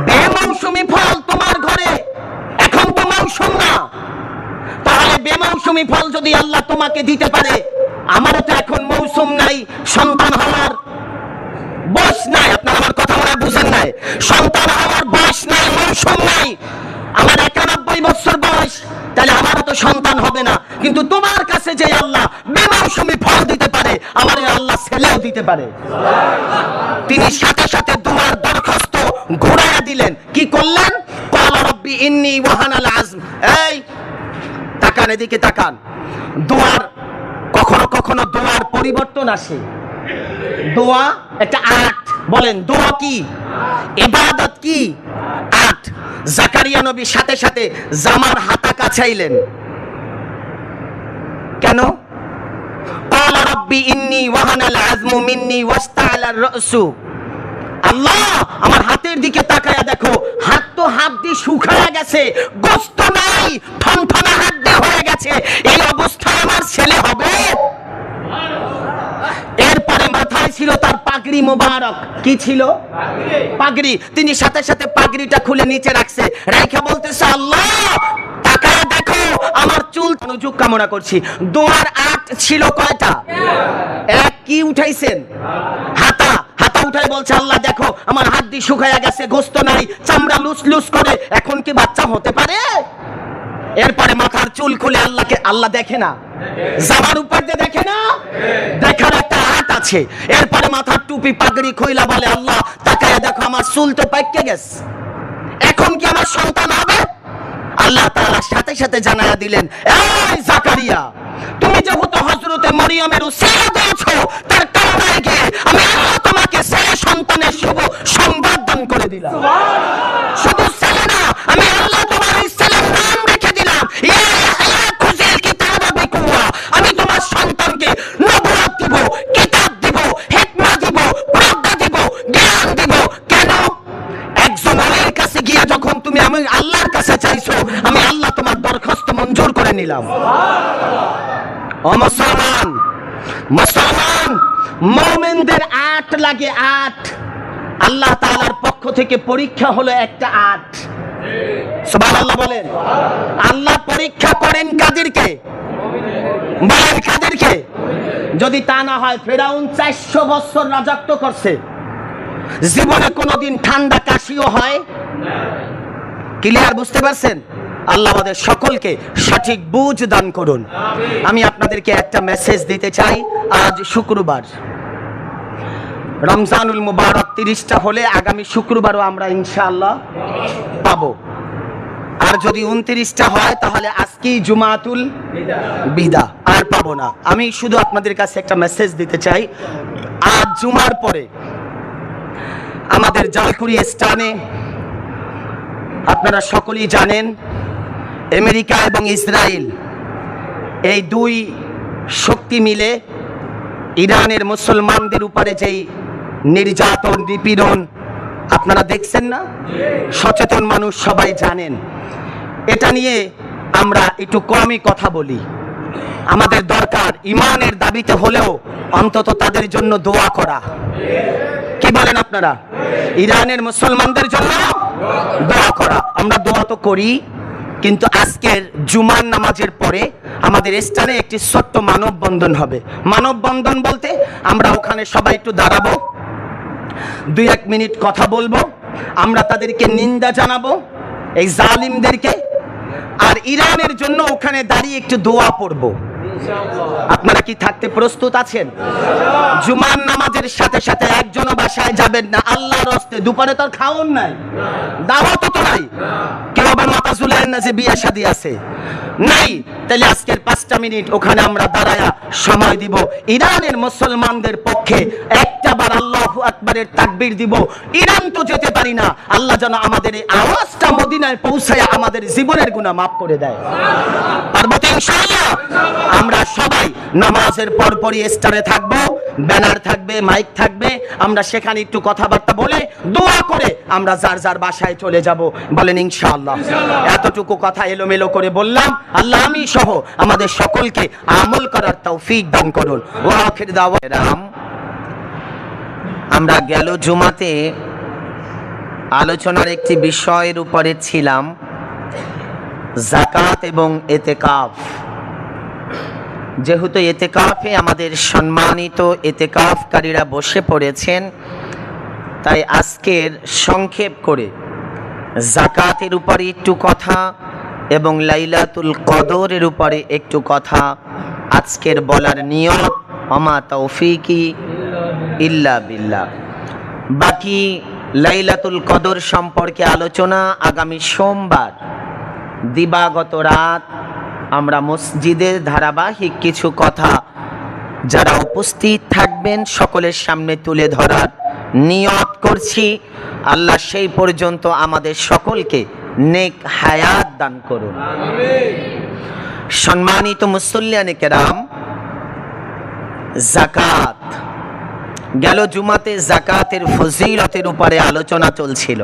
বেমৌসুমি ফল তোমার ঘরে, এখন তো মৌসুম না, তাহলে বেমৌসুমি ফল যদি আল্লাহ তোমাকে দিতে পারে, আমারও তো এখন মৌসুম নাই, সন্তান হওয়ার বয়স নাই। আপনার আমার কথা মনে বুঝেন নাই? সন্তান হওয়ার বয়স নাই, মৌসুম নাই। আমার 91 বছর বয়স, তাহলে আমারও তো সন্তান হবে না। কিন্তু তোমার কাছে যে আল্লাহ বেমৌসুমি ফল দিতে পারে, আমার আল্লাহ ছেলেও দিতে পারে। তিনি সাথে সাথে দুয়ার দরখাস্ত ঘোরায়া দিলেন। কি করলেন? ক্বালা রাব্বি ইন্নী ওয়াহানাল আযম। এই তাকান, এদিকে তাকান। দোয়ার কখনো কখনো দোয়ার পরিবর্তন আসে। দোয়া একটা আর্ট। বলেন দোয়া কি? ইবাদত কি? আর্ট। জাকারিয়া নবী সাথে সাথে জামার হাতা কাছাইলেন। কেন? ক্বালা রাব্বি ইন্নী ওয়াহানাল আযমু মিন্নী ওয়াসতাআলার রাসু। আল্লাহ, আমার হাতের দিকে তাকায়া দেখো, হাত তো হাড্ডি শুকায়া গেছে, গোশত নাই, ঠনঠনা হাড্ডি হয়ে গেছে। এই অবস্থায় আমার ছেলে হবে? এরপরে মাথায় ছিল তার পাগড়ি মোবারক। কি ছিল? পাগড়ি। তিনি সাথে সাথে পাগড়িটা খুলে নিচে রাখছে, রাইখা বলতেছে, আল্লাহ তাকায়া দেখো আমার চুল। অনুযোগ কামনা করছি। দোয়ার আট ছিল কয়টা? এক। কি উঠাইছেন? হাতা। হাতা উঠাই বলছে, আল্লাহ দেখো আমার হাড্ডি শুকায়া গেছে, গোশত নাই, চামড়া লুস লুস করে, এখন কি বাচ্চা হতে পারে? এরপরে মাথার চুল খুলে আল্লাহকে, আল্লাহ দেখে না? জামার উপর দিয়ে দেখে না? দেখার একটা হাত আছে। এরপরে মাথার টুপি পাগড়ি খইলা বলে, আল্লাহ তাকায়া দেখো আমার চুল তো পাইকে গেছে, এখন কি আমার সন্তান হবে? আল্লাহ তাআলা সাথে সাথে জানায়া দিলেন, এই জাকারিয়া, তুমি যেহেতু হযরতে মরিয়মের উসিলা দিয়েছো, তার কারণে গিয়ে আমি আল্লাহ তোমাকে ছেলে সন্তানের শুভ সংবাদ দান করে দিলাম। শুধু ছেলে না, আমি আল্লাহ তোমার এই ছেলের নাম রেখে দিলাম, ইয়া ইয়া খুযিল কিতাবা বিকুওয়া। আমি তোমার সন্তানকে নবুয়ত দিব, কিতাব দিব, হিকমা দিব, প্রজ্ঞা দিব, জ্ঞান দিব। কেন? একজন আল্লাহর কাছে গিয়ে যখন তুমি আমি আল্লাহর কাছে চাইছো, আমি আল্লাহ তোমার দরখাস্ত মঞ্জুর করে নিলাম। ও মুসলমান, মুসলমান মুমিনদের আট লাগে, আট। আল্লাহ তাআলার পক্ষ থেকে পরীক্ষা হলো একটা আট। সুবহানাল্লাহ বলেন। আল্লাহ পরীক্ষা করেন কাদেরকে? বলেন কাদেরকে? যদি তা না হয়, ফেরাউন 400 বছর রাজত্ব করছে, জীবনে কোনোদিন ঠান্ডা কাশিও হয়? ক্লিয়ার বুঝতে পারছেন? আল্লাহ আমাদের সকলকে সঠিক বুঝ দান করুন। আমি আপনাদেরকে একটা মেসেজ দিতে চাই। আজ শুক্রবার, রমজানুল মুবারক 30টা হলে আগামী শুক্রবারও আমরা ইনশাআল্লাহ পাবো। আর যদি 29টা হয়, তাহলে আজকেই জুমাতুল বিদা, আর পাবো না। আমি শুধু আপনাদের কাছে একটা মেসেজ দিতে চাই। আজ জুমার পরে আমাদের জালকুড়ি স্থানে, আপনারা সকলেই জানেন, আমেরিকা এবং ইসরায়েল এই দুই শক্তি মিলে ইরানের মুসলমানদের উপরে যেই নির্যাতন, নিপীড়ন আপনারা দেখছেন না? সচেতন মানুষ সবাই জানেন। এটা নিয়ে আমরা একটু কমই কথা বলি। আমাদের দরকার ইমানের দাবিতে হলেও অন্তত তাদের জন্য দোয়া করা। কি বলেন আপনারা? ইরানের মুসলমানদের জন্য দোয়া করা। আমরা দোয়া তো করি, কিন্তু আজকের জুমার নামাজের পরে আমাদের স্থানে একটি ছোট্ট মানববন্ধন হবে। মানববন্ধন বলতে আমরা ওখানে সবাই একটু দাঁড়াবো, 2-1 মিনিট কথা বলবো, আমরা তাদেরকে নিন্দা জানাবো এই জালিমদেরকে, আর ইরানের জন্য ওখানে দাঁড়িয়ে একটু দোয়া পড়বো। আপনারা কি থাকতে প্রস্তুত আছেন? জুমার নামাজের সাথে সাথে একজনও বাসায় যাবেন না, আল্লাহর হস্তে। দুপুরে তো আর খাওন নাই, দাওয়াতও তো নাই, কেউ আবার মাথা ঝুলায় না যে বিয়ে শাদী আছে, নাই। তাহলে আজকের 5টা মিনিট ওখানে আমরা দাঁড়ায়া সময় দিব, ইরানের মুসলমানদের পক্ষে একটাবার আল্লাহু আকবারের তাকবীর দিব। ইরান তো যেতে পারি না, আল্লাহ যেন আমাদের এই আওয়াজটা মদিনায় পৌঁছায় আমাদের জীবনের গুনাহ মাফ করে দেয়। পারবো তো ইনশাআল্লাহ? আমরা সবাই নামাজের পরপরই স্টারে থাকবো, ব্যানার থাকবে, মাইক থাকবে, আমরা সেখানে একটু কথাবার্তা বলে দোয়া করে আমরা যার যার বাসায় চলে যাব। বলেন ইনশাআল্লাহ। এতটুকু কথা এলোমেলো করে বললাম, আল্লাহ আমি সহ আমাদের সকলকে আমল করার তৌফিক দান করুন। ওয়া আখির দাওয়ানা। আমরা গেল জুমাতে আলোচনার একটি বিষয়ের উপরে ছিলাম, যাকাত এবং ইতিকাফ। যেহেতু ইতিকাফে আমাদের সম্মানিত ইতিকাফকারীরা বসে পড়েছেন, তাই আজকের সংক্ষেপ করে যাকাতের উপরে একটু কথা এবং লাইলাতুল কদরের উপরে একটু কথা আজকের বলার নিয়ত। আমা তৌফিকি ইল্লা বিল্লাহ। বাকি লাইলাতুল কদর সম্পর্কে আলোচনা আগামী সোমবার দিবাগত রাত আমরা মসজিদে ধারাবাহিক কিছু কথা যারা উপস্থিত থাকবেন সকলের সামনে তুলে ধরার নিয়ত করছি। আল্লাহ সেই পর্যন্ত আমাদের সকলকে নেক হায়াত দান করুন। সম্মানিত মুসল্লিয়ানে কেরাম, যাকাত, গেল জুমাতে যাকাতের ফজিলতের উপরে আলোচনা চলছিল।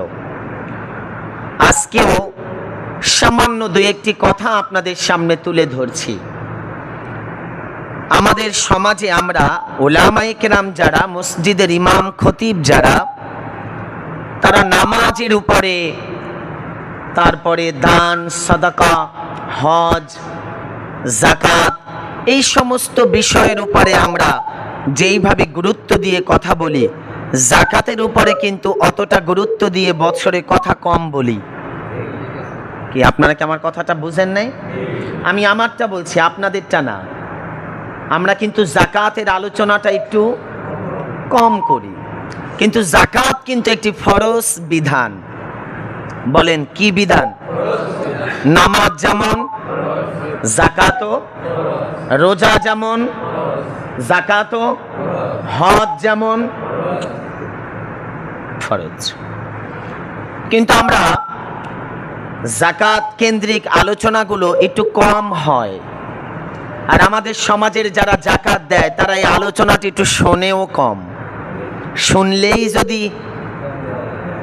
আজকেও সামান্য দুই একটি কথা আপনাদের সামনে তুলে ধরছি। আমাদের সমাজে আমরা উলামায়ে কেরাম যারা, মসজিদের ইমাম খতিব যারা, তারা নামাজের উপরে, তারপরে দান, সাদাকা, হজ, যাকাত, এই সমস্ত বিষয়ের উপরে আমরা যেইভাবে গুরুত্ব দিয়ে কথা বলি, যাকাতের উপরে কিন্তু অতটা গুরুত্ব দিয়ে বছরে কথা কম বলি। কি আপনারা কি আমার কথাটা বুঝেন নাই? আমি আমারটা বলছি, আপনাদেরটা না। আমরা কিন্তু যাকাতের আলোচনাটা একটু কম করি, কিন্তু যাকাত কিন্তু একটি ফরজ বিধান। বলেন কি বিধান? নামাজ যেমন, যাকাতও, রোজা যেমন, যাকাতও, হজ যেমন ফরজ। কিন্তু আমরা যাকাত কেন্দ্রিক আলোচনাগুলো একটু কম হয়, আর আমাদের সমাজের যারা যাকাত দেয় তারা এই আলোচনাটি একটু শোনেও কম। শুনলেই যদি,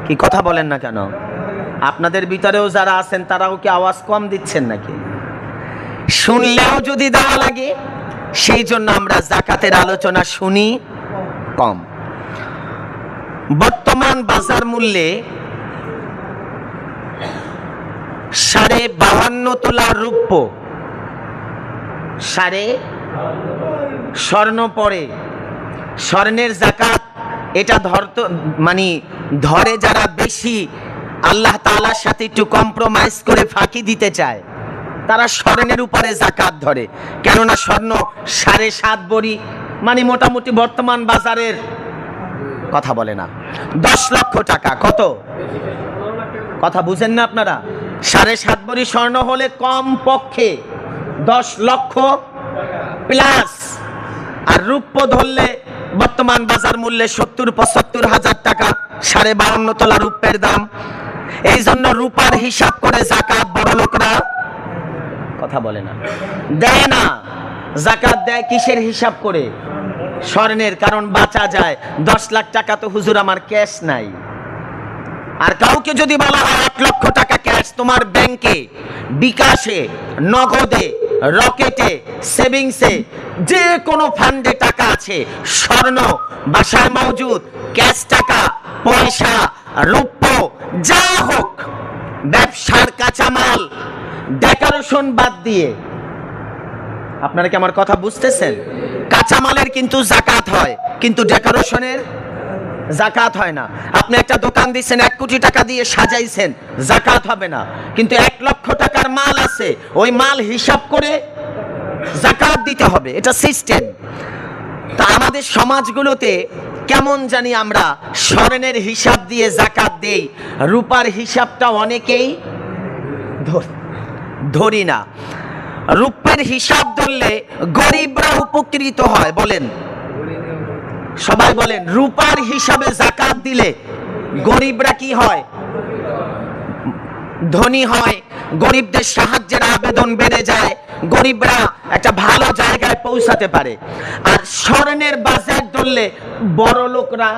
কি কথা বলেন না কেন? আপনাদের ভিতরেও যারা আছেন তারাও কি আওয়াজ কম দিচ্ছেন নাকি? শুনলেও যদি দেওয়া লাগে, সেই জন্য আমরা যাকাতের আলোচনা শুনি কম। বর্তমান বাজার মূল্যে 52.5 তোলা রূপ্য, স্বর্ণ পরে, স্বর্ণের যাকাত এটা ধরে যারা বেশি আল্লাহ তাআলার সাথে একটু কম্প্রোমাইজ করে ফাঁকি দিতে চায়, তারা স্বর্ণের উপরে যাকাত ধরে। কেননা স্বর্ণ 7.5 ভরি, মোটামুটি বর্তমান বাজারের কথা বলে না, 10 লক্ষ টাকা। কত কথা বুঝেন না আপনারা? 7.5 ভরি স্বর্ণ হলে কম পক্ষে 10 লক্ষ প্লাস, আর রূপ্য ধরলে বর্তমান বাজার মূল্যে 70-75 হাজার টাকা, 52.5 তোলা রূপের দাম। এই জন্য রূপার হিসাব করে যাকাত বড় লোকরা কথা বলে না, দেয় না। যাকাত দেয় কিসের হিসাব করে? স্বর্ণের। কারণ বাঁচা যায়। 10 লাখ টাকা তো হুজুর আমার ক্যাশ নাই। আর কাউকে যদি বলা হয় 1 লক্ষ টাকা ক্যাশ তোমার ব্যাংকে, বিকাশে, নগদে, রকেটে, সেভিংসে, যে কোনো ফান্ডে টাকা আছে, স্বর্ণ বাসায় মজুদ, ক্যাশ টাকা, পয়সা, রূপ্য, যা হোক, ব্যবসার কাঁচামাল, ডেকোরেশন বাদ দিয়ে, আপনারা কি আমার কথা বুঝতেছেন? কাঁচামালের কিন্তু যাকাত হয়, কিন্তু ডেকোরেশনের যাকাত হয় না। আপনি একটা দোকান দিচ্ছেন, 1 কোটি টাকা দিয়ে সাজাইছেন, যাকাত হবে না। কিন্তু 1 লক্ষ টাকার মাল আছে, ওই মাল হিসাব করে যাকাত দিতে হবে, এটা সিস্টেম। তা আমাদের সমাজগুলোতে কেমন জানি আমরা স্বর্ণের হিসাব দিয়ে যাকাত দেই, রূপার হিসাবটা অনেকেই ধরি না। রূপের হিসাব ধরলে গরিবরা উপকৃত হয়, বলেন সবাই বলেন। রূপার হিসাবে যাকাত দিলে গরিবরা কি হয়? ধনী হয়, গরিবদের সাহায্যের আবেদন বেড়ে যায়, গরিবরা একটা ভালো জায়গায় পৌঁছাতে পারে। আর স্বর্ণের বাজার ধরলে বড় লোকরা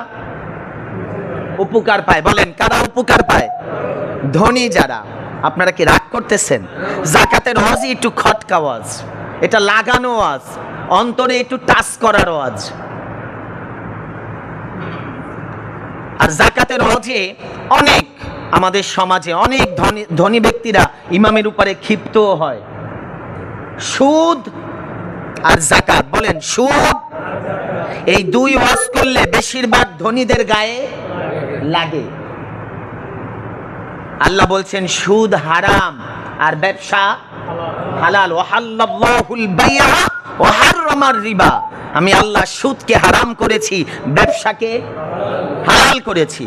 উপকার পায়। বলেন কারা উপকার পায়? ধনী যারা। আপনারা কি রাগ করতেছেন? যাকাতের ওয়াজই একটু খটকা ওয়াজ, এটা লাগানো ওয়াজ, অন্তরে একটু টাচ করার ওয়াজ। আর যাকাতের ওয়াজে অনেক আমাদের সমাজে অনেক ধনী ব্যক্তিরা ইমামের উপরে ক্ষিপ্ত হয়। সুদ আর যাকাত, বলেন সুদ, এই দুই ওয়াজ করলে বেশিরভাগ ধনীদের গায়ে লাগে। আল্লাহ বলছেন সুদ হারাম আর ব্যবসা হালাল। ওয়াহাল্লাল্লাহুল বাইআ ওয়া হাররামার রিবা। আমি আল্লাহ সুদকে হারাম করেছি, ব্যবসাকে হালাল করেছি।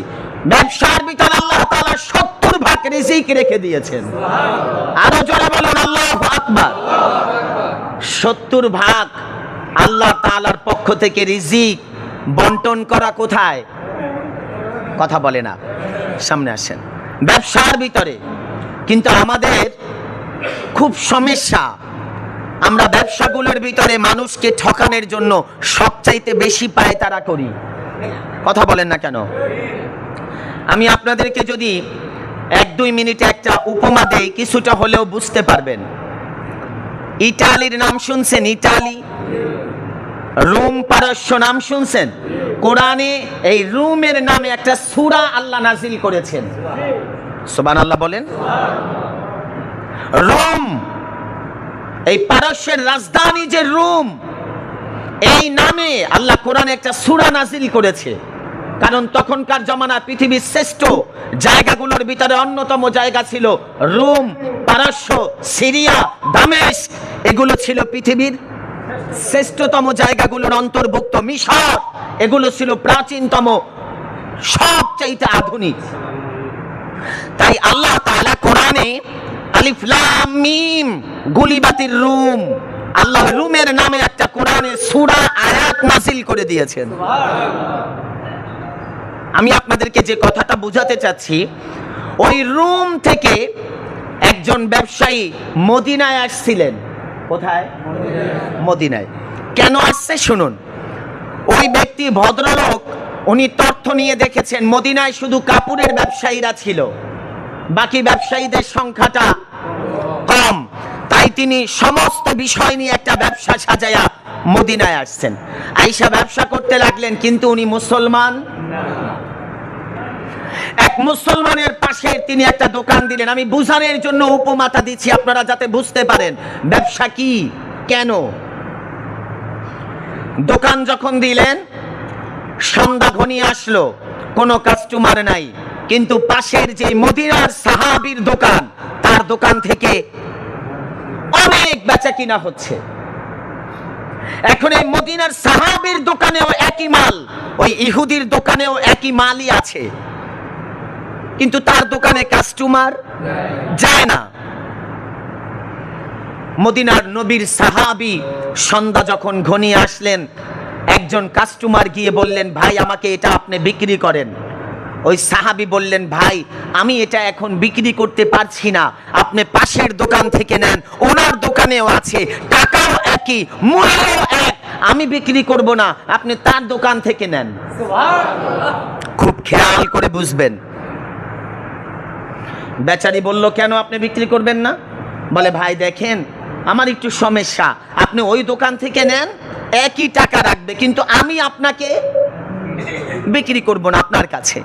ব্যবসার ভিতর আল্লাহ তাআলা 70 ভাগ রিজিক রেখে দিয়েছেন। আরো জোরে বলুন আল্লাহু আকবার। 70 ভাগ আল্লাহ তাআলার পক্ষ থেকে রিজিক বন্টন করা কোথায়? কথা বলে না, সামনে আসেন। ব্যবসার ভিতরে। কিন্তু আমাদের খুব সমস্যা, আমরা ব্যবসাগুলোর ভিতরে মানুষকে ঠকানোর জন্য সবচাইতে বেশি পায় তারা করি। কথা বলেন না কেন? আমি আপনাদেরকে যদি 1-2 মিনিটে একটা উপমা দেই, কিছুটা হলেও বুঝতে পারবেন। ইটালির নাম শুনছেন? ইটালি, রোম, পারস্য নাম শুনছেন? কোরআনে এই রোমের নামে একটা সূরা আল্লাহ নাজিল করেছেন। সুবহানাল্লাহ বলেন। রোম, এই পারস্যের রাজধানী যে রোম, এই নামে আল্লাহ কোরআনে একটা সূরা নাজিল করেছে। কারণ তখনকার জমানা পৃথিবীর শ্রেষ্ঠ জায়গাগুলোর ভিতরে অন্যতম জায়গা ছিল রোম, পারস্য, সিরিয়া, দামেস্ক। এগুলো ছিল পৃথিবীর শ্রেষ্ঠতম জায়গাগুলোর অন্তর্ভুক্ত। মিশর, এগুলো ছিল প্রাচীনতম, সবচাইতে আধুনিক। তাই আল্লাহ তাআলা কোরআনে আলিফ লাম মিম গুলিবাতির রুম, আল্লাহ রুমের নামে একটা কোরআনে সূরা আয়াত নাযিল করে দিয়েছেন। আমি আপনাদেরকে যে কথাটা বোঝাতে চাচ্ছি, ওই রুম থেকে একজন ব্যবসায়ী মদিনায় আসছিলেন। কোথায়? মদিনায়। কেন আসছে শুনুন। ওই ব্যক্তি ভদ্রলোক, উনি তথ্য নিয়ে দেখেছেন মদিনায় শুধু কাপড়ের ব্যবসায়ীরা ছিল, বাকি ব্যবসায়ীদের সংখ্যাটা কম। তাই তিনি সমস্ত বিষয় নিয়ে একটা ব্যবসা সাজায়া মদিনায় আসছেন। আইসা ব্যবসা করতে লাগলেন, কিন্তু উনি মুসলমান। এক মুসলমানের পাশে তিনি একটা দোকান দিলেন। আমি বুঝানোর জন্য উপমাটা দিচ্ছি, আপনারা যাতে বুঝতে পারেন ব্যবসা কি, কেন। দোকান যখন দিলেন, সন্ধ্যা ঘনিয়ে আসলো, কোনো কাস্টমার নাই। কিন্তু পাশের যে মদিনার সাহাবীর দোকান, তার দোকান থেকে অনেক বেচা কিনা হচ্ছে। এখন এই মদিনার সাহাবীর দোকানেও একই মাল, ওই ইহুদির দোকানেও একই মালই আছে, কিন্তু তার দোকানে কাস্টমার যায় না। মদিনার নবীর সাহাবী সন্ধ্যা যখন ঘনিয়ে আসলেন, একজন কাস্টমার গিয়ে বললেন, ভাই আমাকে এটা আপনি বিক্রি করেন। ওই সাহাবী বললেন, ভাই আমি এটা এখন বিক্রি করতে পারছি না, আপনি পাশের দোকান থেকে নেন, ওনার দোকানেও আছে, টাকাও একই, মূল্যও এক, আমি বিক্রি করব না, আপনি তার দোকান থেকে নেন। খুব খেয়াল করে বুঝবেন। বেচারি বলল, কেন আপনি বিক্রি করবেন না? বলে, ভাই দেখেন আমার একটু সমস্যা, আপনি ওই দোকান থেকে নেন, একই টাকা রাখবে, কিন্তু আমি আপনাকে বিক্রি করব না আপনার কাছে।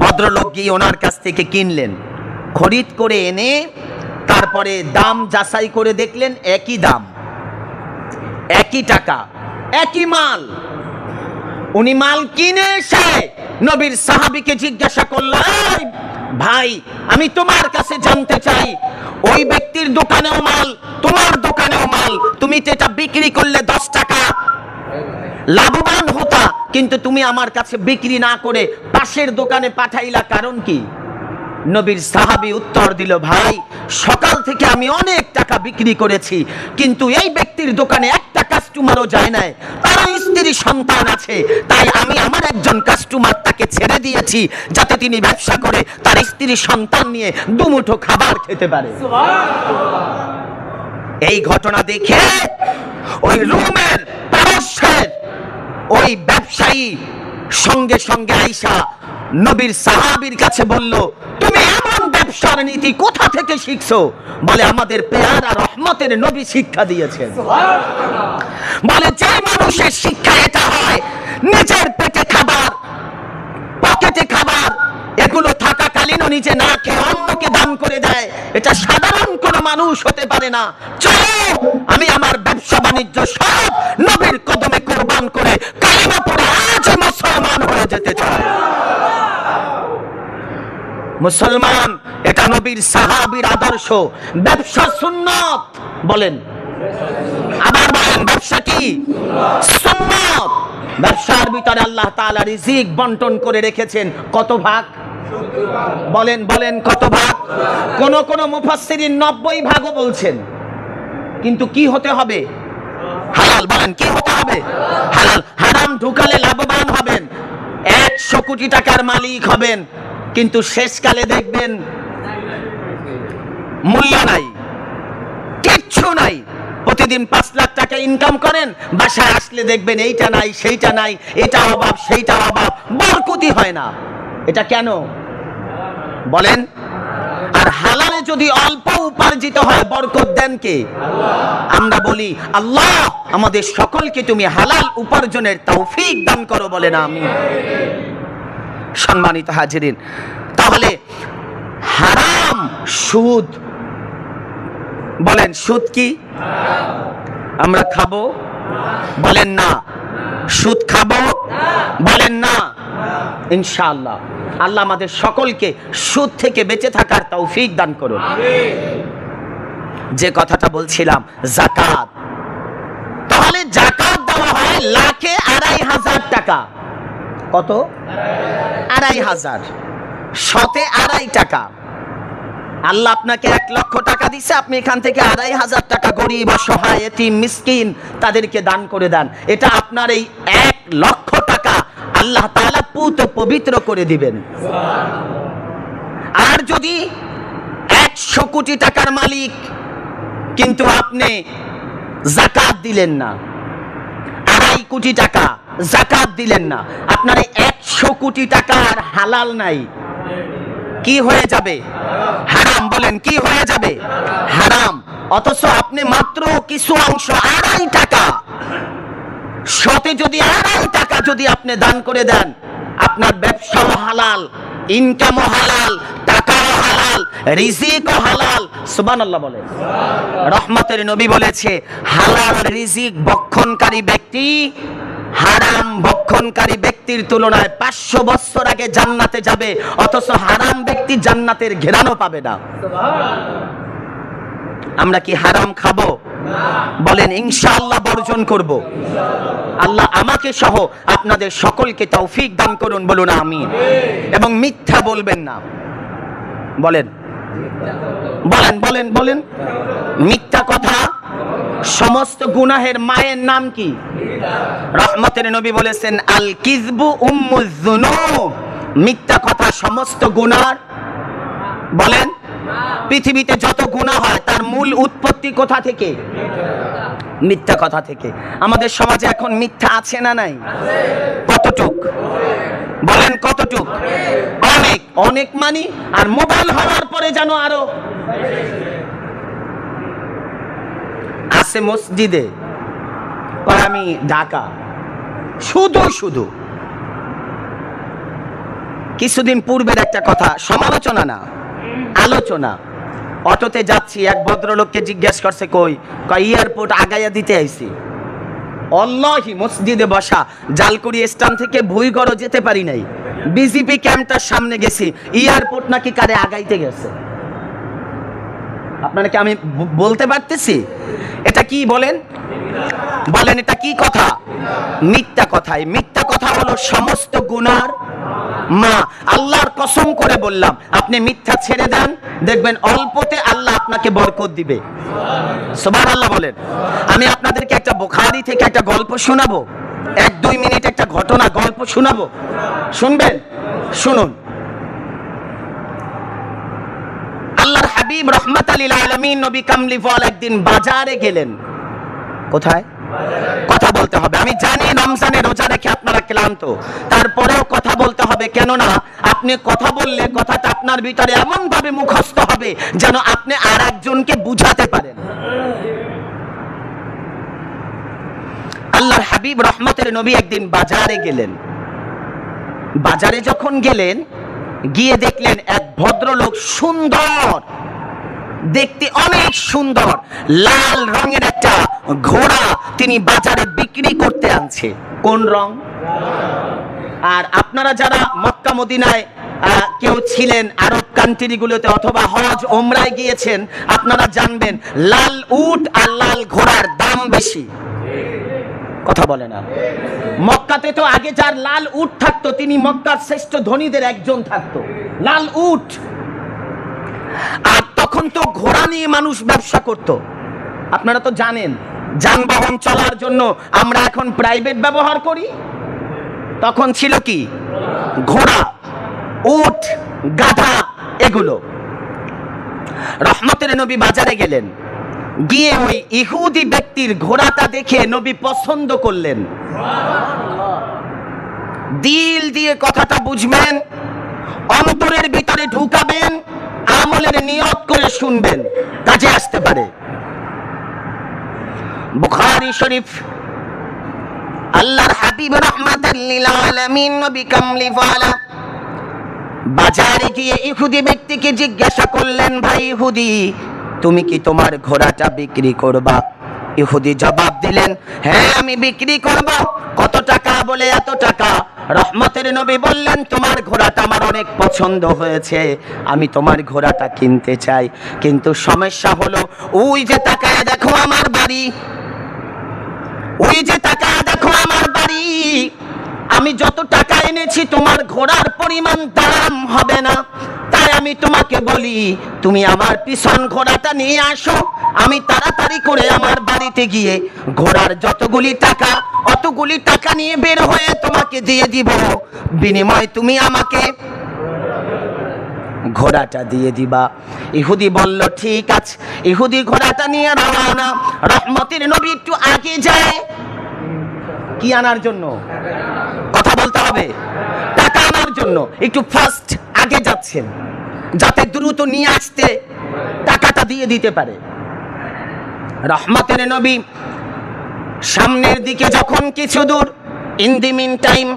ভদ্রলোক গিয়ে ওনার কাছ থেকে কিনলেন, খরিদ করে এনে তারপরে দাম যাচাই করে দেখলেন একই দাম, একই টাকা, একই মাল। উনি মাল কিনে এসে নবীর সাহাবীকে জিজ্ঞাসা করলেন, ভাই আমি তোমার কাছে জানতে চাই, ওই ব্যক্তির দোকানেও মাল, তোমার দোকানেও মাল, তুমি তুমি তো এটা বিক্রি করলে 10 টাকা লাভবান হতা, কিন্তু তুমি আমার কাছে বিক্রি না করে পাশের দোকানে পাঠাইলা, কারণ কি? নবীর সাহাবী উত্তর দিল, ভাই সকাল থেকে আমি অনেক টাকা বিক্রি করেছি, কিন্তু এই ব্যক্তির দোকানে একটা কাস্টমারও যায় নাই, তার স্ত্রী সন্তান আছে, তাই আমি আমার একজন কাস্টমার তাকে ছেড়ে দিয়েছি যাতে তিনি ব্যবসা করে তার স্ত্রী সন্তান নিয়ে দুমুঠো খাবার খেতে পারে। এই ঘটনা দেখে ওই রোমের পারস্যের ওই ব্যবসায়ী সঙ্গে সঙ্গে আইসা নবীর সাহাবীর কাছে বলল, তুমি এমন ব্যবসার নীতি কোথা থেকে শিখছো? বলে, আমাদের পেয়ারা রহমতের নবী শিক্ষা দিয়েছেন। বলে, যে মানুষের শিক্ষা এটা হয়, নিজের পেটে খাবার, পকেটে খাবার, এগুলো থাকাকালীনও নিজে না খেয়ে অন্যকে দান করে দেয়, এটা সাধারণ কোনো মানুষ হতে পারে না। চলো আমি আমার ব্যবসা বাণিজ্য সব নবীর কদমে কুরবান করে কালিমা পড়ে আজ মুসলমান হয়ে যেতে চাই। মুসলমান, এটা নবীর সাহাবীর আদর্শ। ব্যবসা সুন্নাত, বলেন আবার বলেন, ব্যবসা কি? সুন্নাত। ব্যবসার ভিতরে আল্লাহ তাআলা রিজিক বন্টন করে রেখেছেন কত ভাগ? বলেন বলেন, কত ভাগ? কোন মুফাসসিরিন 90 ভাগও বলছেন, কিন্তু কি হতে হবে? হালাল। বলেন, কি হতে হবে? হালাল। হারাম ঢুকালে লাভবান হবেন, 100 কোটি টাকার মালিক হবেন, কিন্তু শেষকালে দেখবেন মূল্য নাই, কিচ্ছু নাই। প্রতিদিন 5 লাখ টাকা ইনকাম করেন, বাসায় আসলে দেখবেন এইটা নাই, সেইটা নাই, এটা অভাব, সেইটা অভাব, বরকতি হয় না। এটা কেন বলেন? আর হালালে যদি অল্প উপার্জিত হয়, বরকত দেন কে? আমরা বলি, আল্লাহ আমাদের সকলকে তুমি হালাল উপার্জনের তৌফিক দান করো, বলেন আমিন। সম্মানিত হাজিরিন, তাহলে হারাম সুদ, বলেন সুদ কি আমরা খাবো? বলেন না। সুদ খাবো? বলেন না। ইনশাআল্লাহ আল্লাহ আমাদের সকলকে সুদ থেকে বেঁচে থাকার তৌফিক দান করুন। যে কথাটা বলছিলাম, যাকাত। তাহলে যাকাত দেওয়া হয় লাখে 2,500 টাকা। কত? 2,500। শতে 2.5 টাকা। আল্লাহ আপনাকে 1 লক্ষ টাকা দিছে, আপনি এখান থেকে 2,500 টাকা গরিব, অসহায়, এতিম, মিসকিন তাদেরকে দান করে দেন। এটা আপনার এই 1 লক্ষ টাকা আল্লাহ তাআলা পুত পবিত্র করে দিবেন। আর যদি 100 কোটি টাকার মালিক, কিন্তু আপনি যাকাত দিলেন না, 2.5 কোটি টাকা যাকাত দিলেন না, আপনার 100 কোটি টাকা আর হালাল নাই, কি হয়ে যাবে? হারাম। বলেন, কি হয়ে যাবে? হারাম। অথচ আপনি মাত্র কিছু অংশ 2.5 টাকা, শতে যদি 2.5 টাকা যদি আপনি দান করে দেন, আপনার ব্যবসাও হালাল, ইনকামও হালাল, টাকাও হালাল, রিজিকও হালাল। সুবহানাল্লাহ বলেন। রহমতের নবী বলেছে, হালাল রিজিক ভক্ষণকারী ব্যক্তি হারাম ভক্ষণকারী ব্যক্তির তুলনায় 500 বছর আগে জান্নাতে যাবে, অথচ হারাম ব্যক্তি জান্নাতের ঘেরানো পাবে না। আমরা কি হারাম খাবো? বলেন ইনশাআল্লাহ বর্জন করব। আল্লাহ আমাকে সহ আপনাদের সকলকে তৌফিক দান করুন, বলুন আমিন। এবং মিথ্যা বলবেন না। বলেন বলেন বলেন বলেন। মিথ্যা কথা সমস্ত গুনাহের মায়ের নাম কি? রহমতের নবী বলেছেন, আল কিযবু উম্মুয যুনুব। মিথ্যা কথা সমস্ত গুনার, বলেন, পৃথিবীতে যত গুনাহ হয় তার মূল উৎপত্তি কোথা থেকে? মিথ্যা কথা থেকে। আমাদের সমাজে এখন মিথ্যা আছে না নাই? কতটুক? বলেন কতটুক? অনেক। অনেক মানি, আর মোবাইল হওয়ার পরে জানো আরো আছে। মসজিদে আমি ঢাকা, শুধু শুধু কিছুদিন পূর্বের একটা কথা, সমালোচনা না, আলোচনা। অটোতে যাচ্ছি, এক ভদ্রলোককে জিজ্ঞেস করছে, কই? এয়ারপোর্ট আগাইয়া দিতে আইছি। আল্লাহি মসজিদে বসা, জালকুড়ি স্ট্যান্ড থেকে ভুইগড় যেতে পারি নাই, বিজেপি ক্যাম্পটার সামনে গেছি, এয়ারপোর্ট নাকি কারে আগাইতে গেছে। আপনারা কি আমি বলতে পারতেছি? এটা কি বলেন? বলেন এটা কি কথা? মিথ্যা কথাই। মিথ্যা কথা হলো সমস্ত গুনার মা। আল্লাহর কসম করে বললাম, আপনি মিথ্যা ছেড়ে দেন, দেখবেন অল্পতে আল্লাহ আপনাকে বরকত দিবে। সুবহানাল্লাহ বলেন। আমি আপনাদেরকে একটা বুখারী থেকে একটা গল্প শোনাবো, 1-2 মিনিট একটা ঘটনা গল্প শোনাবো, শুনবেন? শুনুন। আল্লাহর হাবিব রাহমাতাল লিল আলামিন নবী কামলিওয়ালা একদিন বাজারে গেলেন। কোথায়? কথা বলতে হবে। আমি জানি রমজানে রোজা রেখে আপনারা ক্লান্ত, তারপরেও কথা বলতে হবে, কেননা আপনি কথা বললে কথাটা আপনার ভিতরে এমন ভাবে মুখস্থ হবে যেন আপনি আর একজনকে বুঝাতে পারেন। আল্লাহর হাবিব রহমতের নবী একদিন বাজারে গেলেন। বাজারে যখন গেলেন, গিয়ে দেখলেন এক ভদ্রলোক, সুন্দর দেখতে, অনেক সুন্দর, লাল রঙের একটা ঘোড়া তিনি বাজারে বিক্রি করতে আনছে। কোন রং? আর আপনারা যারা মক্কা মদিনায় কেউ ছিলেন, আরব কান্ট্রিগুলোতে অথবা হজ ওমরায় গিয়েছেন, আপনারা জানবেন লাল উট আর লাল ঘোড়ার দাম বেশি। কথা বলে না। মক্কাতে তো আগে যার লাল উট থাকতো তিনি মক্কার শ্রেষ্ঠ ধনীদের একজন থাকতো, লাল উট। আর তখন তো ঘোড়া নিয়ে মানুষ ব্যবসা করত। আপনারা তো জানেন, যানবাহন চলার জন্য আমরা এখন প্রাইভেট ব্যবহার করি, তখন ছিল কি? ঘোড়া, উট, গাধা, এগুলো। রহমতের নবী বাজারে গেলেন, গিয়ে ওই ইহুদি ব্যক্তির ঘোড়াটা দেখে নবী পছন্দ করলেন। দিল দিয়ে কথাটা বুঝবেন, অন্তরের ভিতরে ঢুকাবেন, আমলের নিয়ত করে শুনবেন, কাজে আসতে পারে। বুখারী শরীফ। আল্লাহর হাবিব রাহমাতাল লিল আলামিন নবী কামলিওয়ালা বাজারে গিয়ে ইহুদি ব্যক্তিকে জিজ্ঞাসা করলেন, ভাই ইহুদি, তুমি কি তোমার ঘোড়াটা বিক্রি করবা? ইহুদি জবাব দিলেন, হ্যাঁ আমি বিক্রি করব। কত টাকা? বলে এত টাকা। রহমতের নবী বললেন, তোমার ঘোড়াটা আমার অনেক পছন্দ হয়েছে, আমি তোমার ঘোড়াটা কিনতে চাই, কিন্তু সমস্যা হলো ওই যে তাকায় দেখো আমার বাড়ি, ওই যে তাকায় দেখো আমার বাড়ি, আমি যত টাকা এনেছি তোমার ঘোড়ার পরিমাণ দাম হবে না। তাই আমি তোমাকে বলি, তুমি আমার পিছন ঘোড়াটা নিয়ে আসো, আমি তাড়াতাড়ি করে আমার বাড়িতে গিয়ে ঘোড়ার যতগুলি টাকা অতগুলি টাকা নিয়ে বের হয়ে তোমাকে দিয়ে দিব, বিনিময়ে তুমি আমাকে ঘোড়াটা দিয়ে দিবা। ইহুদি বলল, ঠিক আছে। ইহুদি ঘোড়াটা নিয়ে রওনা। রহমতের নবী একটু আগে যায়, কি আনার জন্য? কথা বলতে হবে। টাকা আনার জন্য একটু ফাস্ট আগে যাচ্ছেন, যাতে দ্রুত নিয়ে আসতে টাকাটা দিয়ে দিতে পারে। রহমতের নবী সামনের দিকে যখন কিছু দূর, ইন দি মিন টাইম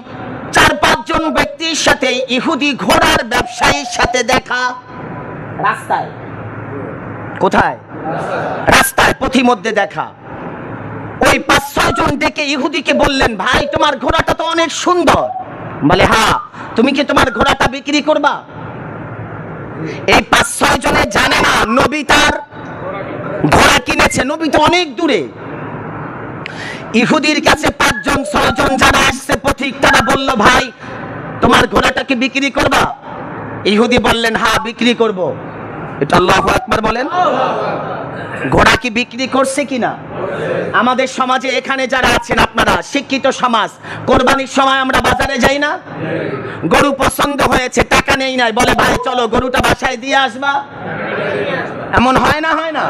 4-5 জন ব্যক্তির সাথে ইহুদি ঘোড়ার ব্যবসায়ীর সাথে দেখা রাস্তায়। কোথায়? রাস্তায়, পথিমধ্যে দেখা। ওই 5-6 জন ডেকে ইহুদিকে বললেন, ভাই তোমার ঘোড়াটা তো অনেক সুন্দর। বলে, হ্যাঁ, তুমি কি তোমার ঘোড়াটা বিক্রি করবা? এই 5-6 জনে জানে না নবী তার ঘোড়া কিনেছে, নবী তো অনেক দূরে। ইহুদির কাছে 5 জন 6 জন যারা আসছে পথিক, তারা বলল, ভাই তোমার ঘোড়াটা কি বিক্রি করবা? ইহুদি বললেন, হ্যাঁ বিক্রি করব। এটা আল্লাহু আকবার বলেন। ঘোড়া কি বিক্রি করছে কিনা? আমাদের সমাজে এখানে যারা আছেন আপনারা শিক্ষিত সমাজ, কোরবানির সময় আমরা বাজারে যাই না? গরু পছন্দ হয়েছে, টাকা নেই নাই, বলে ভাই চলো গরুটা বাসায় দিয়ে আসবা। এমন হয় না? হয় না?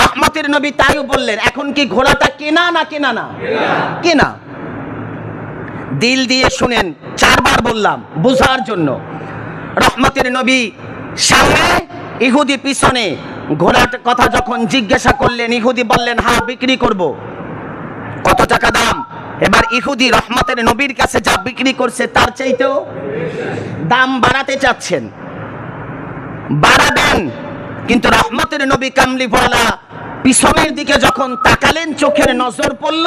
রহমতের নবী তাইও বললেন, এখন কি ঘোড়াটা কেনা না কেনা না? কেনা। দিল দিয়ে শুনেন, 4 বার বললাম বুঝার জন্য। রহমতের নবী সামনে, ইহুদি পিছনে। ঘোড়ার কথা যখন জিজ্ঞাসা করলেন, ইহুদি বললেন, হ্যাঁ বিক্রি করব। কত টাকা দাম? এবার ইহুদি রহমতের নবীর কাছে যা বিক্রি করছে তার চাইতেও দাম বাড়াতে চাচ্ছেন। বাড়াবেন, কিন্তু রহমতের নবী কামলিওয়ালা পিছনের দিকে যখন তাকালেন, চোখের নজর পড়ল,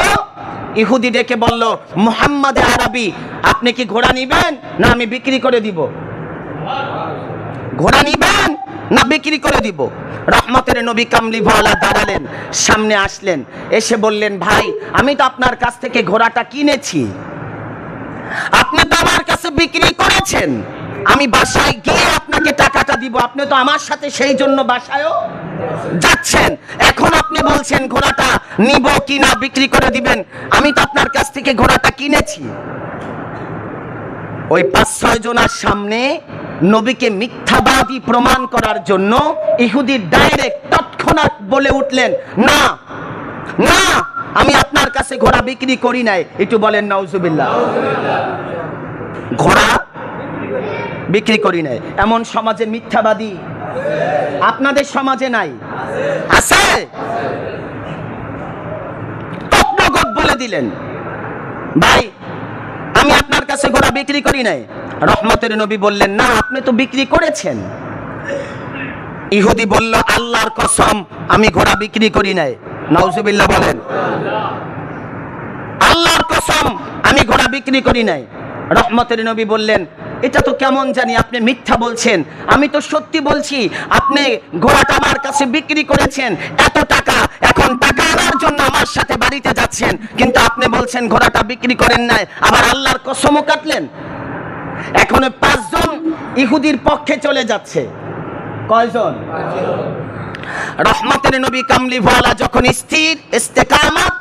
ইহুদি ডেকে বলল, মুহাম্মদ আরবি, আপনি কি ঘোড়া নিবেন না আমি বিক্রি করে দিব? ঘোড়া নিবেন না বিক্রি করে দিব? রহমতের নবী কামলিওয়ালা দাঁড়ালেন, সামনে আসলেন, এসে বললেন, ভাই আমি তো আপনার কাছ থেকে ঘোড়াটা কিনেছি, আপনি তো আমার কাছে বিক্রি করেছেন, আমি বাসায় গিয়ে আপনাকে টাকাটা দিব, আপনি তো আমার সাথে সেই জন্য বাসায়ও যাচ্ছেন, এখন আপনি বলছেন ঘোড়াটা নিব কিনা বিক্রি করে দিবেন, আমি তো আপনার কাছ থেকে ঘোড়াটা কিনেছি। ওই 5-6 জনের সামনে নবীকে মিথ্যাবাদী প্রমাণ করার জন্য ইহুদি ডাইরেক্ট তৎক্ষণাৎ বলে উঠলেন, না না, আমি আপনার কাছে ঘোড়া বিক্রি করি নাই। একটু বলেন নাউজুবিল্লাহ। ঘোড়া বিক্রি করি নাই। এমন সমাজে মিথ্যাবাদী আপনাদের সমাজে নাই? আছে? তৎনগত বলে দিলেন, ভাই আমি আপনার কাছে ঘোড়া বিক্রি করি নাই। রহমতের নবী বললেন, না আপনি তো বিক্রি করেছেন। ইহুদি বলল, আল্লাহর কসম আমি ঘোড়া বিক্রি করি নাই। নাউজুবিল্লাহ বলেন। আল্লাহর কসম আমি ঘোড়া বিক্রি করি নাই। রহমতের নবী বললেন, এটা তো কেমন জানি আপনি মিথ্যা বলছেন, আমি তো সত্যি বলছি, আপনি ঘোড়াটা আমার কাছে বিক্রি করেছেন এত টাকা, এখন টাকা আনার জন্য আমার সাথে বাড়িতে যাচ্ছেন, কিন্তু আপনি বলছেন ঘোড়াটা বিক্রি করেন নাই, আবার আল্লাহর কসমও কাটলেন। এখন 5 জন ইহুদির পক্ষে চলে যাচ্ছে। কয়জন? রহমতের নবী কামলিওয়ালা যখন স্থির ইস্তেকামত,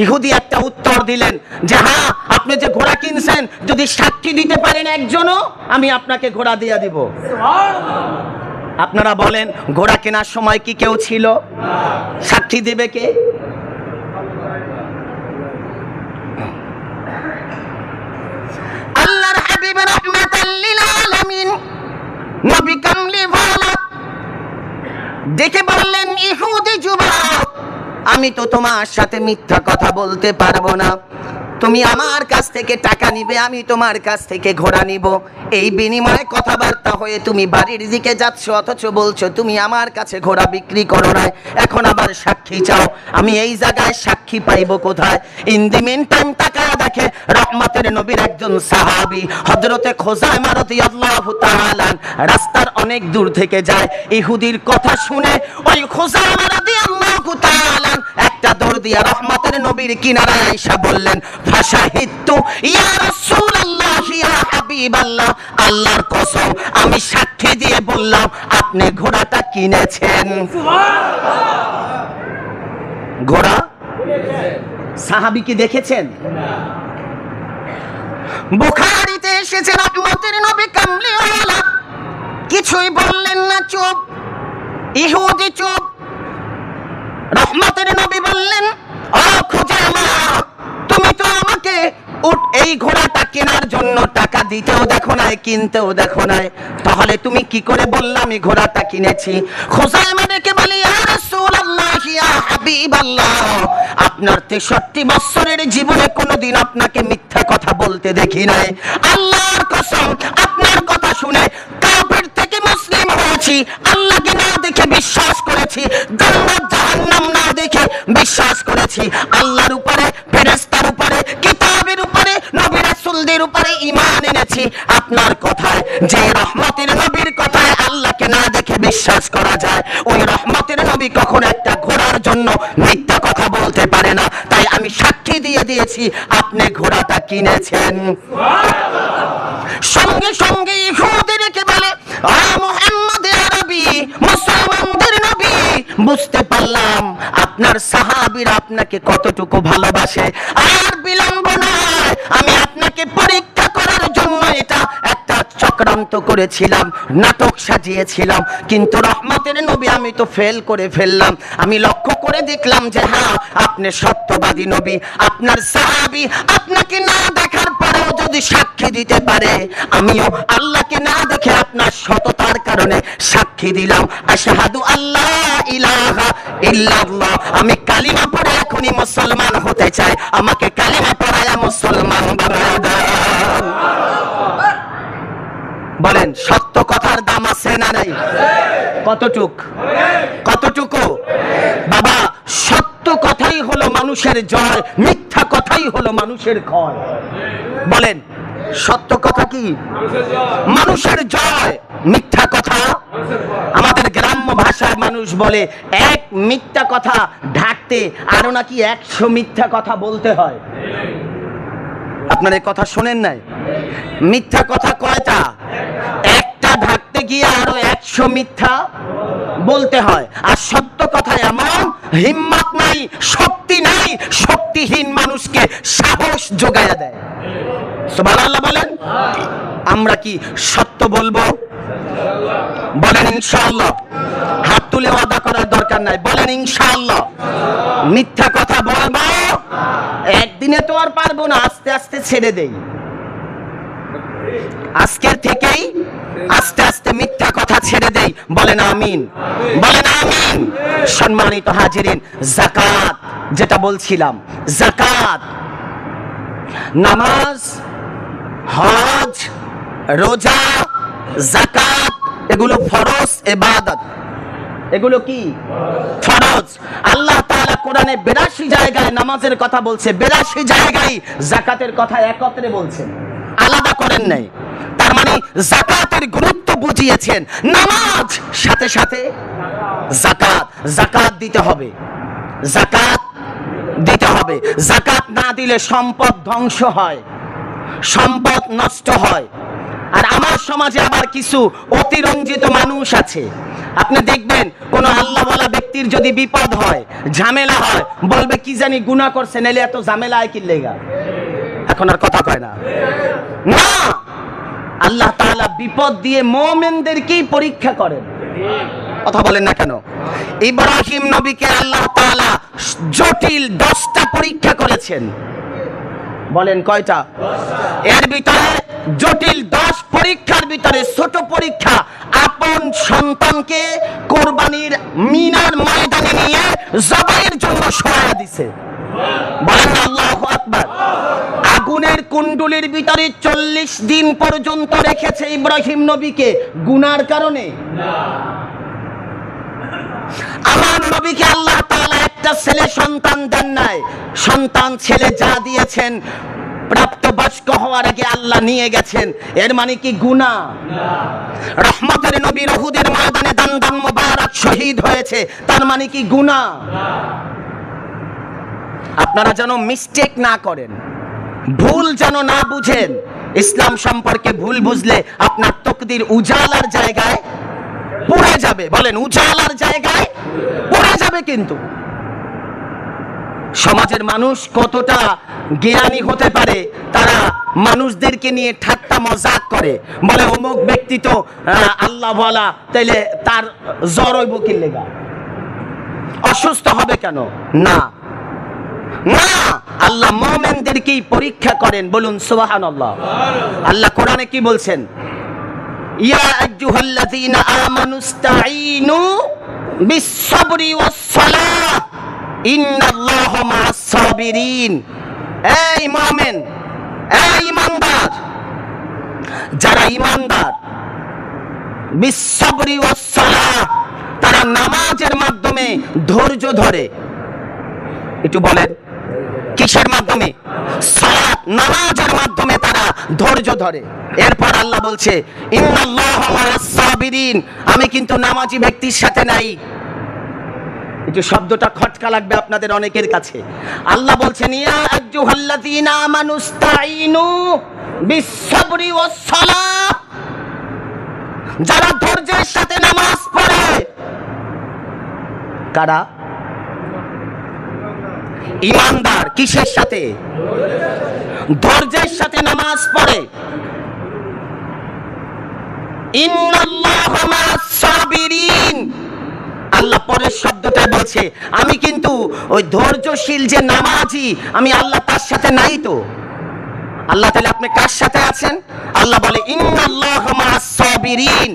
ইহুদি একটা উত্তর দিলেন যে হ্যাঁ আপনি যে ঘোড়া কিনছেন যদি সাক্ষী দিতে পারেন একজনও, আমি আপনাকে ঘোড়া দিয়ে দিব। আপনারা বলেন ঘোড়া কেনার সময় কি কেউ ছিল? সাক্ষী দেবে কে? আল্লাহর হাবিব রাহমাতাল লিল আলামিন নবী কামলিওয়ালা দেখে বললেন, ইহুদি যুবক, আমি তো তোমার সাথে মিথ্যা কথা বলতে পারবো না, তুমি আমার কাছ থেকে টাকা নিবে, আমি তোমার কাছ থেকে ঘোড়া নিব, এই বিনিময়ে কথাবার্তা হয়ে তুমি বাড়ির দিকে যাচ্ছ, অথচ বলছো তুমি আমার কাছে ঘোড়া বিক্রি করো না, এখন আবার সাক্ষী চাও, আমি এই জায়গায় সাক্ষী পাইবো কোথায়? ইন দি মিন টাইম তাকায়া দেখে রহমতের নবীর একজন সাহাবী হযরতে খুযাইমা রাদিয়াল্লাহু তাআলা রাস্তার অনেক দূর থেকে যায়, ইহুদির কথা শুনে ওই খুযাইমা রাদিয়াল্লাহু তাআলা একটা দৌড় দিয়া রহমতের নবীর কিনারায় আয়েশা বললেন, ফাশাহিদতু ইয়া রাসূলুল্লাহ ইয়া হাবিবাল্লাহ, আল্লাহর কসম আমি সাক্ষী দিয়ে বললাম আপনি ঘোড়াটা কিনেছেন। সুবহানাল্লাহ। ঘোড়া সাহাবী কি দেখেছেন? বুখারীতে এসেছে রহমতের নবী কামলিওয়ালা কিছুই বললেন না, চুপ। ইহুদি চুপ। রহমতের নবী বললেন, ও খুযাইমা, তুমি তো আমাকে এই ঘোড়াটা কেনার জন্য টাকা দিতেও দেখো নাই, কিনতেও দেখো নাই, তাহলে তুমি কি করে বললা আমি ঘোড়াটা কিনেছি? খুযাইমা ডেকে বলে, ইয়া রাসূলুল্লাহ ইয়া হাবিবাল্লাহ, আপনার 63 বছরের জীবনে কোনোদিন আপনাকে মিথ্যা কথা বলতে দেখি নাই, আল্লাহর কসম আপনার কথা শুনে কাফের থেকে মুসলিম হয়েছি, আল্লাহকে না দেখে বিশ্বাস করেছি, জান্নাত জাহান্নাম না দেখে বিশ্বাস করেছি, আল্লাহর উপরে, ফেরেশতার উপরে, কিতাবের উপরে, নবী রাসূলদের উপরে ঈমান এনেছি। আপনার কথায়, যে রহমতের নবীর কথায় আল্লাহকে না দেখে বিশ্বাস করা যায়, ওই রহমতের নবী কখনো একটা ঘোড়ার জন্য মিথ্যা কথা বলতে পারে না, তাই আমি সাক্ষী দিয়ে দিয়েছি আপনি ঘোড়াটা কিনেছেন। সঙ্গে সঙ্গে ইহুদি রেখে বলে, ও মুহাম্মদ আরবি, মুসলমানদের নবী, বুঝতে পারলাম আপনার সাহাবীরা আপনাকে কতটুকু ভালোবাসে, আর বিলম্ব নয়, আমি আপনাকে পরীক্ষা করার জন্য এটা একটা চক্রান্ত করেছিলাম, নাটক সাজিয়েছিলাম, কিন্তু রহমতের নবী আমি তো ফেল করে ফেললাম, আমি লক্ষ্য করে দেখলাম যে হ্যাঁ আপনি সত্যবাদী নবী, আপনার সাহাবী আপনাকে না দেখার পরেও যদি সাক্ষী দিতে পারে, আমিও আল্লাহকে না দেখে আপনার সততার কারণে সাক্ষী দিলাম, আশহাদু আল্লা ইলাহা ইল্লাল্লাহ, আমি কালিমা পড়ে এখনই মুসলমান হতে চাই, আমাকে কালিমা পড়ায়া মুসলমান বানায় দাও। বলেন সত্য কথার দাম আছে না নাই? কতটুক? কতটুকু? বাবা, সত্য কথাই হলো মানুষের জয়, মিথ্যা কথাই হলো মানুষের ক্ষয়। বলেন সত্য কথা কি? মানুষের জয়। মিথ্যা কথা। আমাদের গ্রাম্য ভাষায় মানুষ বলে এক মিথ্যা কথা ঢাকতে আরো নাকি 100 মিথ্যা কথা বলতে হয়। আপনারা এই কথা শোনেন নাই? মিথ্যা কথা কয়টা? একটা ঢাকতে গিয়ে আরো 100 মিথ্যা বলতে হয়। আর সত্য কথায় এমন হিম্মত নাই, শক্তি নাই, শক্তিহীন মানুষকে সাহস যোগায়া দেয়। সুবহানাল্লাহ বলেন। আমরা কি সত্য বলবো? বলেন ইনশাআল্লাহ। হাত তুলে ওয়াদা করার দরকার নাই, বলেন ইনশাআল্লাহ। মিথ্যা কথা বলবো, একদিনে তো আর পারবো না, আস্তে আস্তে ছেড়ে দেই। আজকের থেকেই আস্তে আস্তে মিথ্যা কথা ছেড়ে দেই। বলেন আমিন, বলেন আমিন। সম্মানিত হাজিরিন, যাকাত যেটা বলছিলাম, যাকাত, নামাজ, হজ, রোজা, যাকাত এগুলো ফরজ ইবাদত। এগুলো কি? ফরজ। আল্লাহ তাআলা কোরআনে 82 জায়গায় নামাজের কথা বলছে, 82 জায়গায় যাকাতের কথা একত্রে বলছেন, আলাদা করেন নাই। তার মানে যাকাতের গুরুত্ব বুঝিয়েছেন। নামাজ সাথে সাথে যাকাত, যাকাত দিতে হবে, যাকাত দিতে হবে। যাকাত না দিলে সম্পদ ধ্বংস হয়, সম্পদ নষ্ট হয়। আর আমার সমাজে আবার কিছু অতিরঞ্জিত মানুষ আছে। আপনি দেখবেন কোন আল্লাহওয়ালা ব্যক্তির যদি বিপদ হয়, ঝামেলা হয়, বলবে কি জানি গুনাহ করছেন, এলে এত ঝামেলায় কি লেগা। এখন আর কথা কয় না। না, আল্লাহ তাআলা বিপদ দিয়ে মুমিনদেরকেই পরীক্ষা করেন। কথা বলেন না কেন? ইব্রাহিম নবীকে আল্লাহ তাআলা জটিল 10টা পরীক্ষা করেছেন। বলেন কয়টা? এর ভিতরে জটিল 10 পরীক্ষার ভিতরে ছোট পরীক্ষা, আপন সন্তানকে কোরবানির মিনার ময়দানে নিয়ে জবাইয়ের জন্য সহায় দিছে। বলেন আল্লাহু আকবার। আগুনের কুণ্ডুলির ভিতরে 40 দিন পর্যন্ত রেখেছে ইব্রাহিম নবীকে, গুনার কারণে না। আমার নবীকে আল্লাহ তাআলা একটা ছেলে সন্তান দেন নাই, সন্তান ছেলে যা দিয়েছেন প্রাপ্তবয়স্ক হওয়ার আগে আল্লাহ নিয়ে গেছেন। এর মানে কি গুনাহ? না। রহমতের নবী উহুদের ময়দানে দান মোবারক শহীদ হয়েছে, তার মানে কি গুনাহ? না। আপনারা যেন মিস্টেক না করেন, ভুল যেন না বুঝেন। ইসলাম সম্পর্কে ভুল বুঝলে আপনার তকদির উজালার জায়গায় পড়ে যাবে। বলেন উজালার জায়গায় পড়ে যাবে। কিন্তু সমাজের মানুষ কতটা জ্ঞানী হতে পারে, তারা মানুষদেরকে নিয়ে ঠাট্টা মজাক করে, বলে অমুক ব্যক্তি তো আল্লাহ বলা, তাইলে তার জ্বর হইব কি লেগা, অসুস্থ হবে কেন? না না, আল্লাহ মুমিনদেরকেই পরীক্ষা করেন। বলুন সুবহানাল্লাহ। আল্লাহ কোরআনে কি বলছেন? ইয়া আইয়ুহাল্লাযীনা আমানুস্তাঈনু বিস-সাবরি ওয়াস-সালাহ ইন্নাল্লাহা মা'আস-সাবিরিন। এই মুমিন, এই ঈমানদার, যারা ঈমানদার, বিস-সাবরি ওয়াস-সালাহ, তারা নামাজের মাধ্যমে ধৈর্য ধরে। একটু বলেন কিসের মাধ্যমে? সালাত, নামাজের মাধ্যমে তারা ধৈর্য ধরে। এরপর আল্লাহ বলছে ইন্নাল্লাহা মা'আস-সাবিরিন, আমি কিন্তু নামাজি ব্যক্তির সাথে নাই। একটু শব্দটা খটকা লাগবে আপনাদের অনেকের কাছে। আল্লাহ বলছেন ইয়া আইয়ুহাল্লাযীনা আমানুস্তাঈনু বিস-সাবরি ওয়াস-সালাহ, যারা ধৈর্যের সাথে নামাজ পড়ে। কারা? ঈমানদার। কিসের সাথে? ধৈর্যের সাথে নামাজ পড়ে। ইন্নাল্লাহা মা'আস-সাবিরিন, আল্লাহ পরের শব্দটা বলছে আমি কিন্তু ওই ধৈর্যশীল যে নামাজি, আমি আল্লাহ তার সাথে নাই। তো আল্লাহ তাহলে আপনি কার সাথে আছেন? আল্লাহ বলে ইন্নাল্লাহা মা'আস-সাবিরিন,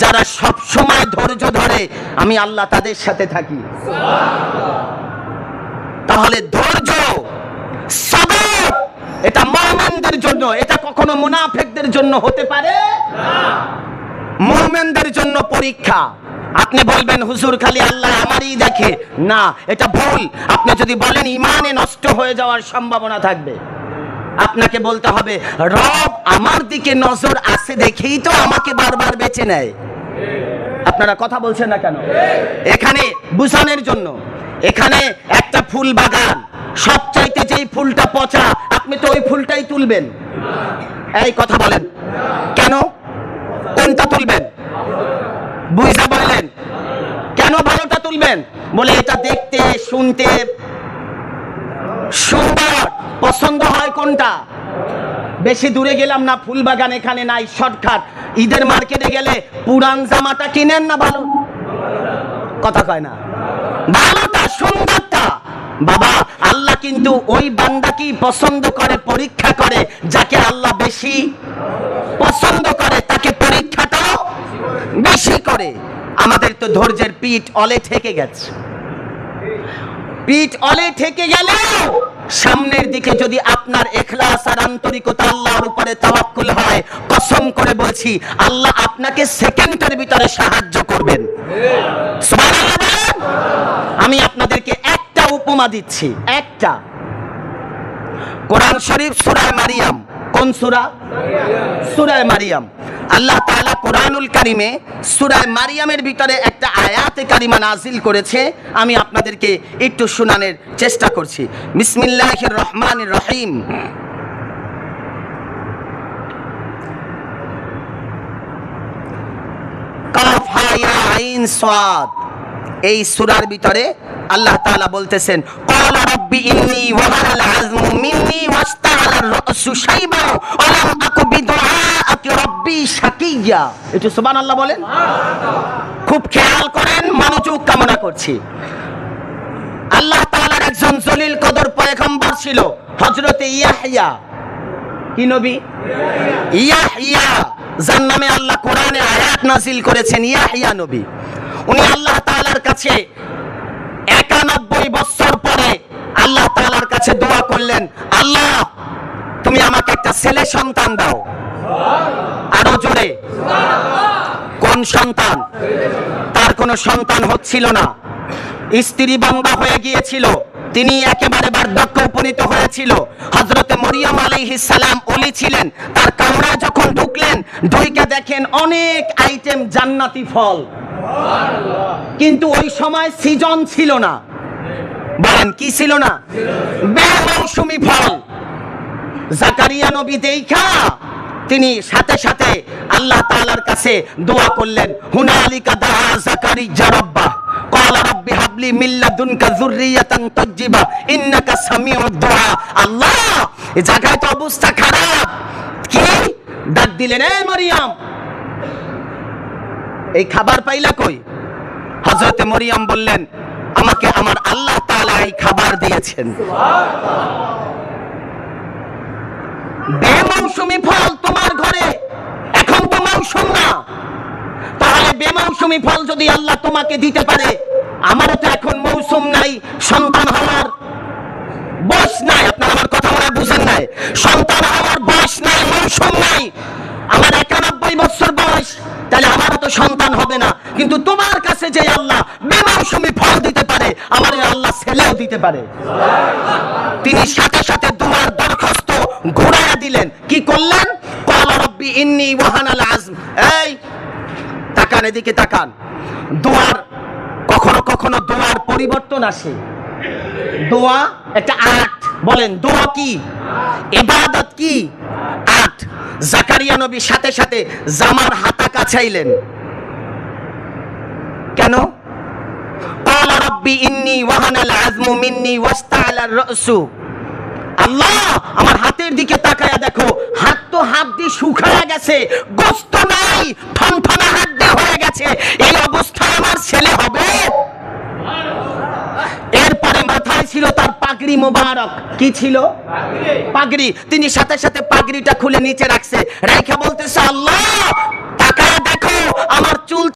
যারা সব সময় ধৈর্য ধরে আমি আল্লাহ তাদের সাথে থাকি। তাহলে ধৈর্য, সবর, এটা মুমিনদের জন্য, এটা কখনো মুনাফিকদের জন্য হতে পারে না। মুমিনদের জন্য পরীক্ষা। আপনি বলবেন হুজুর খালি আল্লাহ আমারই দেখে, না, এটা ভুল। আপনি যদি বলেন ইমানে নষ্ট হয়ে যাওয়ার সম্ভাবনা থাকবে। আপনাকে বলতে হবে, রব আমার দিকে নজর আছে দেখেই তো আমাকে বারবার বেছে নেয়। আপনারা কথা বলছেন না কেন? এখানে বুঝানোর জন্য, এখানে একটা ফুল বাগান, সবচাইতে যেই ফুলটা পচা, আপনি তো ওই ফুলটাই তুলবেন। এই কথা বলেন কেন? কোনটা তুলবেন? বুঝা বললেন কেন ভালোটা তুলবেন? বলে এটা দেখতে শুনতে সুন্দর, পছন্দ হয় কোনটা? বেশি দূরে গেলাম না, ফুল বাগান এখানে নাই, শর্টকাট। ঈদের মার্কেটে গেলে পুরান জামাটা কিনেন না ভালো? কথা কয় না? ভালোটা, সুন্দরটা। বাবা, আল্লাহ কিন্তু ওই বান্দাকেই পছন্দ করে, পরীক্ষা করে, যাকে আল্লাহ বেশি পছন্দ করে তাকে পরীক্ষাটাও বেশি করে। আমাদের তো ধৈর্যের পিঠ অলে ঠেকে গেছে। পিঠ অলে ঠেকে গেলেও সামনের দিকে যদি আপনার ইখলাস আর আন্তরিকতা, আল্লাহর উপরে তাওয়াক্কুল হয়, কসম করে বলছি আল্লাহ আপনাকে সেকেন্ডের ভিতরে সাহায্য করবেন। সুবহানাল্লাহ বলেন। আমি আপনাদেরকে একটা উপমা দিচ্ছি, একটা। কোরআন শরীফ সূরা মারিয়াম। কোন সূরা? সূরা মারিয়াম। আল্লাহ তাআলা কোরআনুল কারিমে সূরা মারিয়ামের ভিতরে একটা আয়াতে কারিমা নাজিল করেছে, আমি আপনাদেরকে একটু শোনানোর চেষ্টা করছি। বিসমিল্লাহির রহমানির রহিম। কাফ হা ইয়া আইন সাদ। এই সূরার ভিতরে আল্লাহ তাআলা বলতেছেন, ক্বালা রাব্বি ইন্নী ওয়াহানাল আযমু মিন্নী ওয়াসতাআলার রাসু শাইবা ওয়া লাম আকু বিদুআআকি রাব্বি শাকিয়্যা। একটু সুবহানাল্লাহ বলেন। খুব খেয়াল করেন, মনোযোগ কামনা করছি। আল্লাহ তাআলার একজন জলিল কদর পয়গম্বর ছিল হযরতে ইয়াহইয়া। কি নবী? ইয়াহইয়া, যার নামে আল্লাহ কোরআনে আয়াত নাযিল করেছেন, ইয়াহইয়া নবী। উনি আল্লাহ তাআলার কাছে 91 বছর পরে আল্লাহ তাআলার কাছে দোয়া করলেন, আল্লাহ তুমি আমাকে একটা ছেলে সন্তান দাও। আরো জোরে। কোন সন্তান? তার কোনো সন্তান হচ্ছিল না, স্ত্রী বান্দা হয়ে গিয়েছিল, তিনি একেবারে বার্ধক্য উপনীত হয়েছিল। হযরতে মরিয়ম আলাইহিস সালাম ওলি ছিলেন। তার কামরায় যখন ঢুকলেন, ঢুকে দেখেন অনেক আইটেম জান্নাতি ফল, কিন্তু ওই সময় সিজন ছিল না। বলেন কি ছিল না? বেমৌসুমি ফল। জাকারিয়া নবী দেখা তিনি সাথে সাথে আল্লাহ তাআলার কাছে দোয়া করলেন। হুনালিকা দাআ জাকারিয়া রাব্বাহ ক্বালা রাব্বি হাবলি মিন লাদুনকা যুররিয়াতান তাইয়্যিবা ইন্নাকা সামিউদ দুআ। আল্লাহ, এই জায়গায় তো অবস্থা খারাপ। কি ডাক দিলেন, এ মরিয়ম, এই খাবার পাইলা কই? হযরতে মরিয়ম বললেন, আমাকে আমার আল্লাহ তাআলা এই খাবার দিয়েছেন। বেমৌসুমি ফল তোমার ঘরে, এখন তো মৌসুম না, তাহলে বেমৌসুমি ফল যদি আল্লাহ তোমাকে দিতে পারে, আমারও তো এখন মৌসুম নাই, সন্তান হওয়ার বয়স নাই। আপনারা আমার কথা মনে বুঝেন নাই? সন্তান হওয়ার বয়স নাই, মৌসুম নাই। আমার 91 বছর বয়স, তাহলে আমারও তো সন্তান হবে না। কিন্তু তোমার কাছে যে আল্লাহ বেমৌসুমি ফল দিতে পারে, আমার আল্লাহ ছেলেও দিতে পারে। তিনি সাথে সাথে দুয়ার দরখাস্ত ঘুরাইয়া দিলেন। কি করলেন? ক্বালা রাব্বি ইন্নী ওয়াহানাল আযম। এই তাকান, এদিকে তাকান। দোয়ার কখনো কখনো দোয়ার পরিবর্তন আসে। দোয়া একটা আর্ট। বলেন দোয়া কি? ইবাদত কি? আর্ট। জাকারিয়া নবী সাথে সাথে জামার হাতা কাছাইলেন। কেন? ক্বালা রাব্বি ইন্নী ওয়াহানাল আযমু মিন্নী ওয়াসতাআলার রাসু। আল্লাহ, আমার হাতের দিকে তাকায়া দেখো, হাত তো হাত দিয়ে শুকায়া গেছে, গোশত নাই, ঠনঠনা হাত দিয়ে হয়ে গেছে। এই অবস্থায় আমার ছেলে হবে? এরপরে মাথায় ছিল তার পাগড়ি মোবারক। কি ছিল? পাগড়ি। তিনি সাথে সাথে পাগড়িটা খুলে নিচে রাখছে, রাইখা বলতেছে, আল্লাহ তাকায়া দেখো আমার চুল